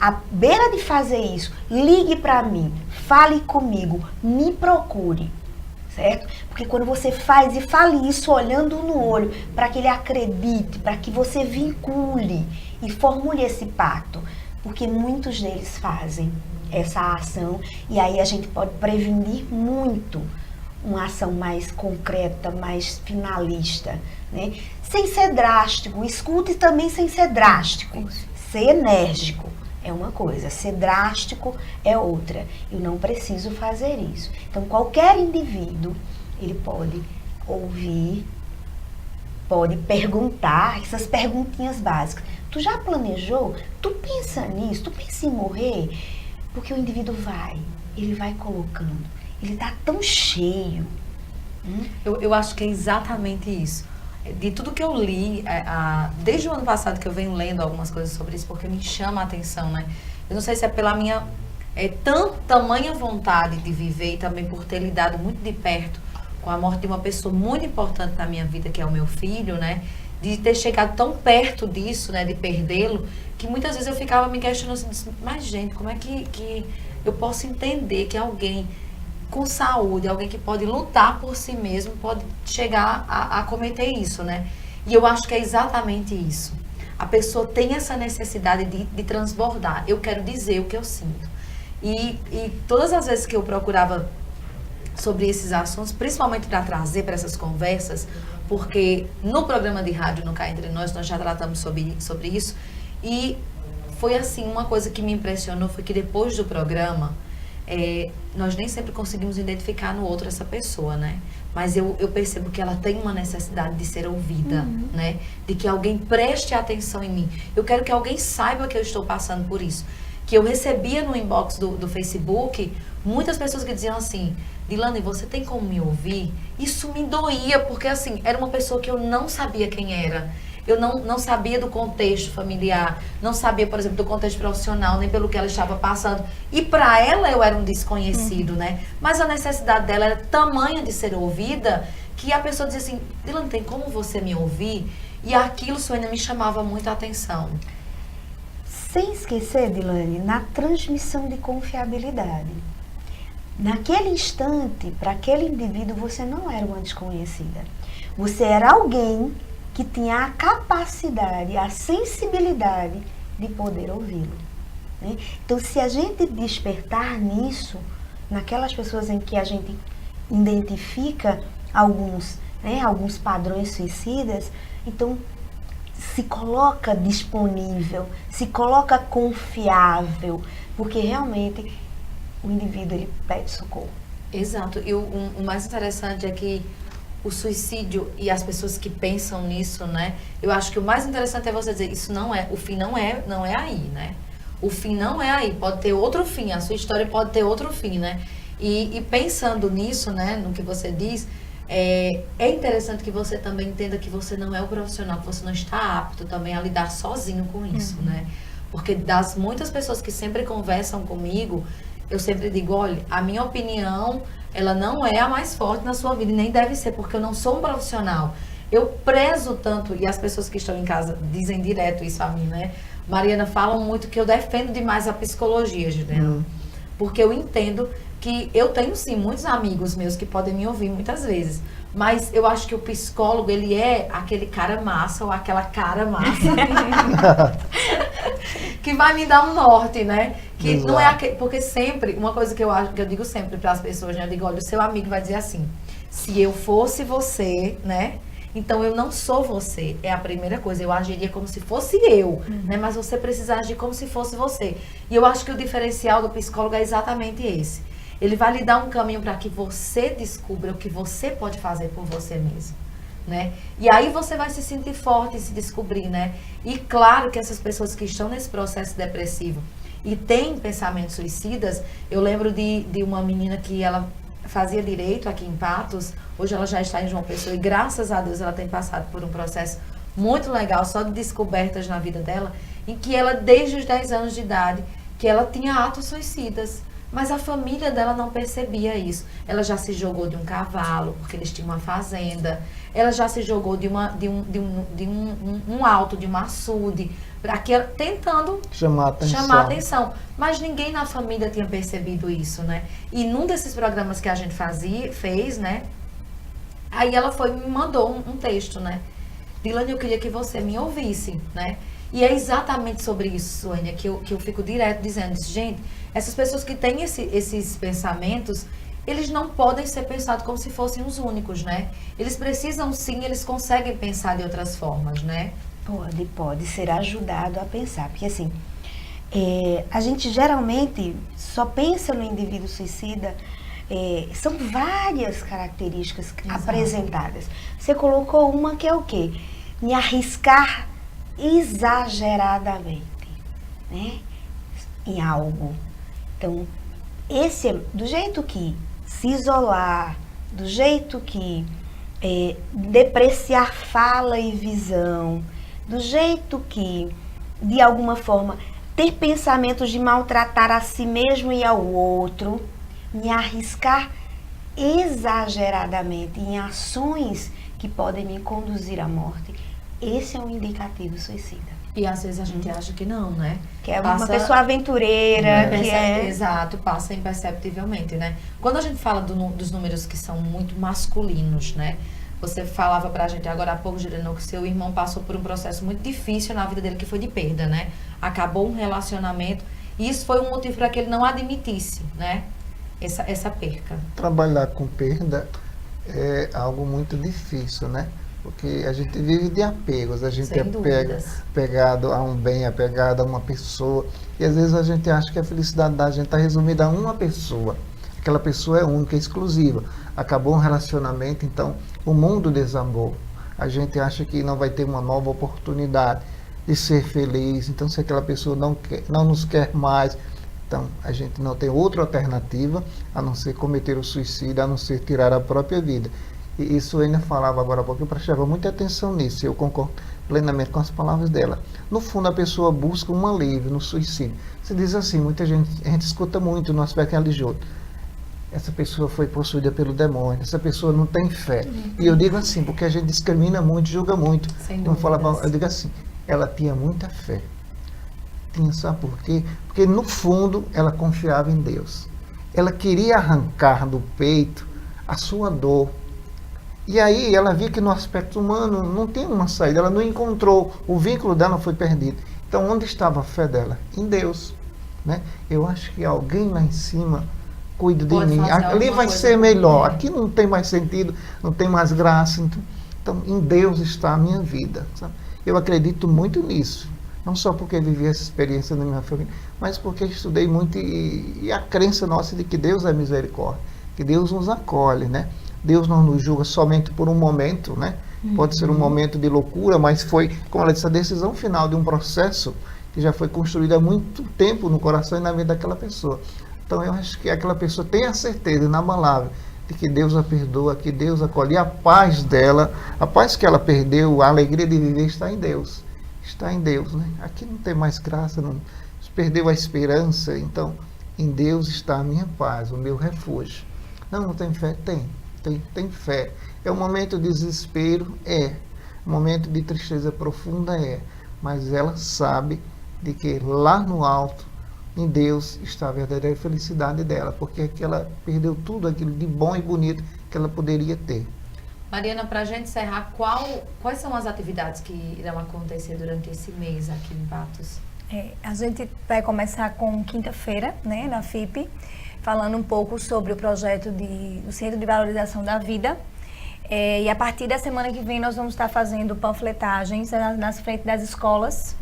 [SPEAKER 6] à beira de fazer isso, ligue para mim, fale comigo, me procure. Certo? Porque quando você faz e fale isso olhando no olho, para que ele acredite, para que você vincule e formule esse pacto, porque muitos deles fazem essa ação e aí a gente pode prevenir muito uma ação mais concreta, mais finalista, né? Sem ser drástico, escute também sem ser drástico, ser enérgico, é uma coisa, ser drástico é outra. Eu não preciso fazer isso. Então, qualquer indivíduo, ele pode ouvir, pode perguntar, essas perguntinhas básicas. Tu já planejou? Tu pensa nisso? Tu pensa em morrer? Porque o indivíduo ele vai colocando. Ele está tão cheio.
[SPEAKER 2] Eu acho que é exatamente isso. De tudo que eu li, desde o ano passado que eu venho lendo algumas coisas sobre isso, porque me chama a atenção, né? Eu não sei se é pela minha tamanha vontade de viver e também por ter lidado muito de perto com a morte de uma pessoa muito importante na minha vida, que é o meu filho, né? De ter chegado tão perto disso, né? De perdê-lo, que muitas vezes eu ficava me questionando assim, mas gente, como é que eu posso entender que alguém com saúde, alguém que pode lutar por si mesmo, pode chegar a cometer isso, né? E eu acho que é exatamente isso. A pessoa tem essa necessidade de transbordar. Eu quero dizer o que eu sinto. E todas as vezes que eu procurava sobre esses assuntos, principalmente para trazer para essas conversas, porque no programa de rádio, no Cá Entre Nós já tratamos sobre isso, e foi assim, uma coisa que me impressionou foi que depois do programa, nós nem sempre conseguimos identificar no outro essa pessoa, né? Mas eu percebo que ela tem uma necessidade de ser ouvida, né? De que alguém preste atenção em mim. Eu quero que alguém saiba que eu estou passando por isso. Que eu recebia no inbox do Facebook muitas pessoas que diziam assim, Dilane, você tem como me ouvir? Isso me doía, porque assim, era uma pessoa que eu não sabia quem era. Eu não sabia do contexto familiar, não sabia, por exemplo, do contexto profissional, nem pelo que ela estava passando. E para ela eu era um desconhecido, né? Mas a necessidade dela era tamanha de ser ouvida, que a pessoa dizia assim, Dilane, tem como você me ouvir? E aquilo, Suênia, me chamava muito a atenção.
[SPEAKER 6] Sem esquecer, Dilane, na transmissão de confiabilidade. Naquele instante, para aquele indivíduo, você não era uma desconhecida. Você era alguém que tinha a capacidade, a sensibilidade de poder ouvi-lo, né? Então, se a gente despertar nisso, naquelas pessoas em que a gente identifica alguns padrões suicidas, então se coloca disponível, se coloca confiável, porque realmente o indivíduo ele pede socorro. Exato.
[SPEAKER 2] E o mais interessante é que o suicídio e as pessoas que pensam nisso, né? Eu acho que o mais interessante é você dizer, isso não é, o fim não é aí, né? O fim não é aí, pode ter outro fim, a sua história pode ter outro fim, né? E pensando nisso, né, no que você diz, é interessante que você também entenda que você não é o profissional, que você não está apto também a lidar sozinho com isso, né? Porque das muitas pessoas que sempre conversam comigo, eu sempre digo, olha, a minha opinião, ela não é a mais forte na sua vida, e nem deve ser, porque eu não sou um profissional. Eu prezo tanto, e as pessoas que estão em casa dizem direto isso a mim, né? Mariana, falam muito que eu defendo demais a psicologia, Juliana. Porque eu entendo que eu tenho, sim, muitos amigos meus que podem me ouvir muitas vezes. Mas eu acho que o psicólogo, ele é aquele cara massa, ou aquela cara massa, que vai me dar um norte, né? Que
[SPEAKER 1] Exato.
[SPEAKER 2] não é aquele, porque sempre, uma coisa que eu digo sempre para as pessoas, né? Eu digo, olha, o seu amigo vai dizer assim, se eu fosse você, né? Então eu não sou você, é a primeira coisa, eu agiria como se fosse eu, né? Mas você precisa agir como se fosse você. E eu acho que o diferencial do psicólogo é exatamente esse. Ele vai lhe dar um caminho para que você descubra o que você pode fazer por você mesmo, né? E aí você vai se sentir forte e se descobrir, né? E claro que essas pessoas que estão nesse processo depressivo e têm pensamentos suicidas, eu lembro de uma menina que ela fazia direito aqui em Patos, hoje ela já está em João Pessoa e graças a Deus ela tem passado por um processo muito legal, só de descobertas na vida dela, em que ela, desde os 10 anos de idade, que ela tinha atos suicidas. Mas a família dela não percebia isso. Ela já se jogou de um cavalo, porque eles tinham uma fazenda. Ela já se jogou de um alto, de um açude, tentando chamar atenção. Mas ninguém na família tinha percebido isso, né? E num desses programas que a gente fez, né? Aí ela me mandou um texto, né? Dilane, eu queria que você me ouvisse, né? E é exatamente sobre isso, Suênia, que eu fico direto dizendo isso. Gente, essas pessoas que têm esses pensamentos, eles não podem ser pensados como se fossem os únicos, né? Eles precisam sim, eles conseguem pensar de outras formas, né?
[SPEAKER 6] Pode ser ajudado a pensar. Porque assim, A gente geralmente só pensa no indivíduo suicida, são várias características apresentadas. Você colocou uma que é o quê? Me arriscar exageradamente, né? Em algo. Então, do jeito que se isolar, do jeito que depreciar fala e visão, do jeito que, de alguma forma, ter pensamentos de maltratar a si mesmo e ao outro, me arriscar exageradamente em ações que podem me conduzir à morte, esse é um indicativo suicida.
[SPEAKER 2] E às vezes a gente acha que não, né?
[SPEAKER 6] Que é uma pessoa aventureira,
[SPEAKER 2] Exato, passa imperceptivelmente, né? Quando a gente fala dos números que são muito masculinos, né? Você falava pra gente agora há pouco, Juliana, que seu irmão passou por um processo muito difícil na vida dele, que foi de perda, né? Acabou um relacionamento, e isso foi um motivo para que ele não admitisse, né? Essa perca. Trabalhar
[SPEAKER 1] com perda é algo muito difícil, né? Porque a gente vive de apegos, a gente é apegado a um bem, apegado a uma pessoa. E às vezes a gente acha que a felicidade da gente está resumida a uma pessoa. Aquela pessoa é única, é exclusiva. Acabou um relacionamento, então o mundo desabou. A gente acha que não vai ter uma nova oportunidade de ser feliz. Então se aquela pessoa não nos quer mais, então a gente não tem outra alternativa a não ser cometer o suicídio, a não ser tirar a própria vida. E isso ainda falava agora há pouco, eu prestava muita atenção nisso, eu concordo plenamente com as palavras dela. No fundo, a pessoa busca um alívio no suicídio. Se diz assim, a gente escuta muito no aspecto religioso. Essa pessoa foi possuída pelo demônio, essa pessoa não tem fé. E eu digo assim, porque a gente discrimina muito, julga muito. Eu digo assim, ela tinha muita fé. Sabe por quê? Porque no fundo, ela confiava em Deus. Ela queria arrancar do peito a sua dor. E aí ela via que no aspecto humano não tem uma saída, ela não encontrou, o vínculo dela foi perdido. Então onde estava a fé dela? Em Deus, né? Eu acho que alguém lá em cima cuida de mim, ali vai ser melhor, aqui não tem mais sentido, não tem mais graça, então em Deus está a minha vida, sabe? Eu acredito muito nisso, não só porque vivi essa experiência na minha família, mas porque estudei muito e a crença nossa de que Deus é misericórdia, que Deus nos acolhe, né? Deus não nos julga somente por um momento, né? Pode ser um momento de loucura, mas foi, como ela disse, a decisão final de um processo que já foi construído há muito tempo no coração e na vida daquela pessoa. Então eu acho que aquela pessoa tem a certeza inabalável de que Deus a perdoa, que Deus acolhe. E a paz dela, a paz que ela perdeu, a alegria de viver está em Deus. Está em Deus, né? Aqui não tem mais graça, não perdeu a esperança, então em Deus está a minha paz, o meu refúgio. Não tem fé? Tem fé. É um momento de desespero? É. Um momento de tristeza profunda? É. Mas ela sabe de que lá no alto, em Deus, está a verdadeira felicidade dela, porque é que ela perdeu tudo aquilo de bom e bonito que ela poderia ter.
[SPEAKER 2] Mariana, para a gente encerrar, quais são as atividades que irão acontecer durante esse mês aqui em Patos?
[SPEAKER 3] A gente vai começar com quinta-feira, né, na FIP, falando um pouco sobre o projeto do Centro de Valorização da Vida. E a partir da semana que vem nós vamos estar fazendo panfletagens nas frentes das escolas,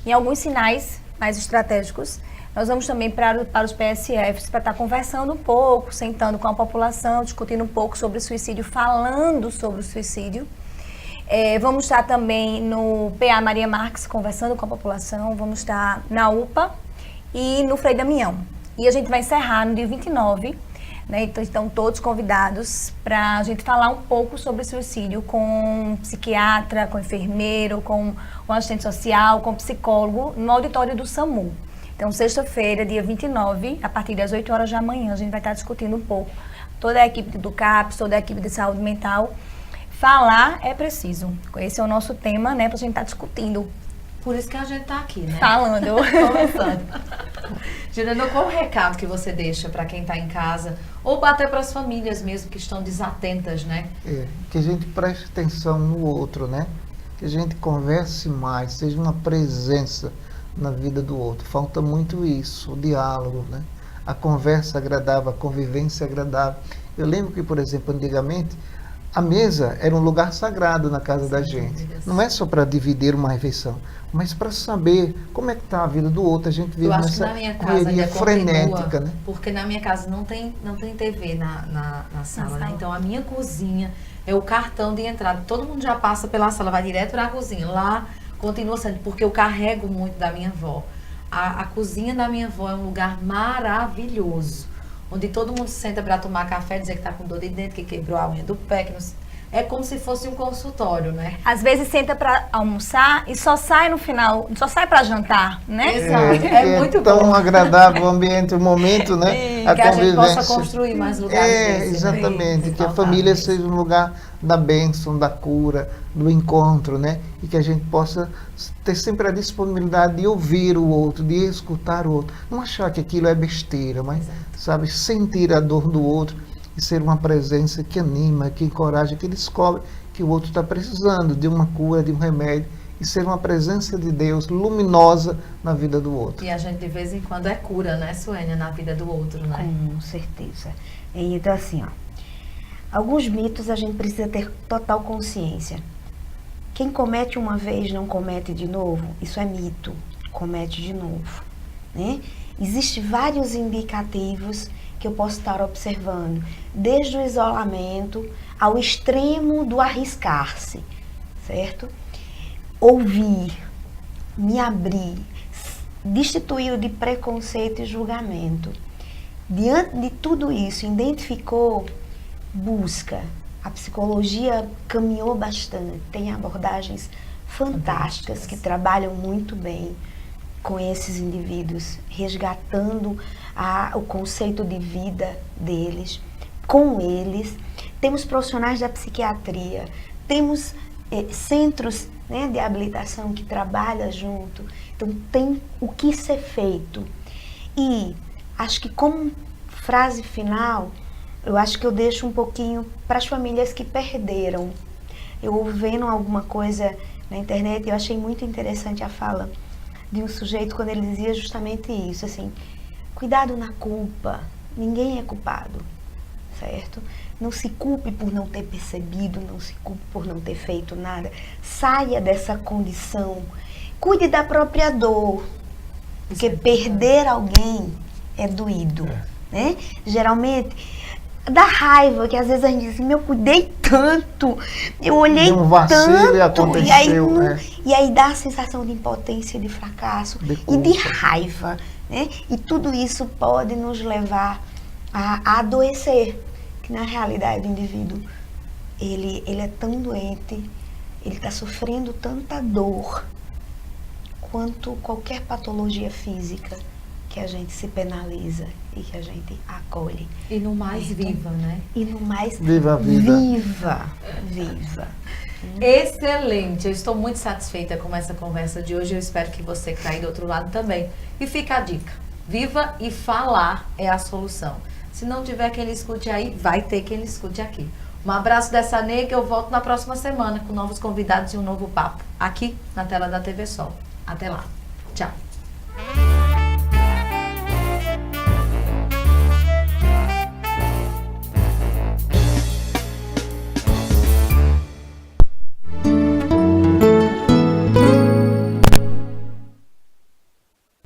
[SPEAKER 3] em alguns sinais mais estratégicos. Nós vamos também para os PSFs para estar conversando um pouco, sentando com a população, discutindo um pouco sobre o suicídio, falando sobre o suicídio. Vamos estar também no PA Maria Marques, conversando com a população. Vamos estar na UPA e no Frei Damião. E a gente vai encerrar no dia 29, né? Então estão todos convidados para a gente falar um pouco sobre suicídio com psiquiatra, com enfermeiro, com assistente social, com psicólogo, no auditório do SAMU. Então, sexta-feira, dia 29, a partir das 8 horas da manhã, a gente vai estar discutindo um pouco. Toda a equipe do CAPS, toda a equipe de saúde mental. Falar é preciso. Esse é o nosso tema, né, para a gente estar discutindo.
[SPEAKER 2] Por isso que a gente está aqui, né?
[SPEAKER 3] Falando.
[SPEAKER 2] Conversando. Juliana, qual o recado que você deixa para quem está em casa? Ou até para as famílias mesmo que estão desatentas, né?
[SPEAKER 1] Que a gente preste atenção no outro, né? Que a gente converse mais, seja uma presença na vida do outro. Falta muito isso, o diálogo, né? A conversa agradável, a convivência agradável. Eu lembro que, por exemplo, antigamente, A mesa era um lugar sagrado na casa da gente. Não é só para dividir uma refeição, mas para saber como é que está a vida do outro. A gente vive
[SPEAKER 2] Eu acho que
[SPEAKER 1] nessa
[SPEAKER 2] na minha casa
[SPEAKER 1] correria
[SPEAKER 2] ainda
[SPEAKER 1] frenética,
[SPEAKER 2] continua,
[SPEAKER 1] né?
[SPEAKER 2] porque na minha casa não tem TV na sala, né? Então a minha cozinha é o cartão de entrada. Todo mundo já passa pela sala, vai direto para a cozinha. Lá continua sendo, porque eu carrego muito da minha avó. A cozinha da minha avó é um lugar maravilhoso, onde todo mundo senta para tomar café, dizer que está com dor de dente, que quebrou a unha do pé, que não se... É como se fosse um consultório, né?
[SPEAKER 3] Às vezes senta para almoçar e só sai no final, só sai para jantar, né?
[SPEAKER 2] Exato. É muito
[SPEAKER 1] tão
[SPEAKER 2] bom.
[SPEAKER 1] agradável o ambiente, o momento, né?
[SPEAKER 2] Que a gente possa construir mais lugares desses, né?
[SPEAKER 1] Exatamente. Que a
[SPEAKER 2] Saudáveis.
[SPEAKER 1] família seja um lugar da bênção, da cura, do encontro, né? E que a gente possa ter sempre a disponibilidade de ouvir o outro, de escutar o outro. Não achar que aquilo é besteira, mas, sabe, sentir a dor do outro e ser uma presença que anima, que encoraja, que descobre que o outro está precisando de uma cura, de um remédio, e ser uma presença de Deus luminosa na vida do outro.
[SPEAKER 2] E a gente de vez em quando é cura, né, Suênia, na vida do outro, né?
[SPEAKER 6] Com certeza. Então, assim, ó, alguns mitos a gente precisa ter total consciência. Quem comete uma vez não comete de novo, isso é mito, comete de novo, né? Existem vários indicativos que eu posso estar observando, desde o isolamento ao extremo do arriscar-se, certo? Ouvir, me abrir, destituir de preconceito e julgamento. Diante de tudo isso, identificou, busca. A psicologia caminhou bastante, tem abordagens fantásticas que trabalham muito bem com esses indivíduos, resgatando o conceito de vida deles, com eles. Temos profissionais da psiquiatria, temos centros, né, de habilitação que trabalham junto. Então tem o que ser feito. E acho que como frase final, eu acho que eu deixo um pouquinho para as famílias que perderam. Eu vendo alguma coisa na internet, eu achei muito interessante a fala de um sujeito quando ele dizia justamente isso, assim, cuidado na culpa, ninguém é culpado, certo? Não se culpe por não ter percebido, não se culpe por não ter feito nada, saia dessa condição, cuide da própria dor, porque perder alguém é doído, né? Geralmente dá raiva, que às vezes a gente diz, eu cuidei tanto, eu olhei
[SPEAKER 1] um vacilo
[SPEAKER 3] tanto,
[SPEAKER 1] aconteceu,
[SPEAKER 3] e aí dá a sensação de impotência, de fracasso e de raiva, né? E tudo isso pode nos levar a adoecer, que na realidade o indivíduo, ele é tão doente, ele está sofrendo tanta dor, quanto qualquer patologia física que a gente se penaliza e que a gente acolhe.
[SPEAKER 2] E no mais viva, né?
[SPEAKER 3] E no mais
[SPEAKER 1] Viva a vida.
[SPEAKER 3] Viva.
[SPEAKER 2] Excelente, eu estou muito satisfeita com essa conversa de hoje. Eu espero que você que está aí do outro lado também. E fica a dica, viva e falar é a solução. Se não tiver quem ele escute aí, vai ter quem ele escute aqui. Um abraço dessa nega, eu volto na próxima semana com novos convidados e um novo papo, aqui na tela da TV Sol. Até lá, tchau.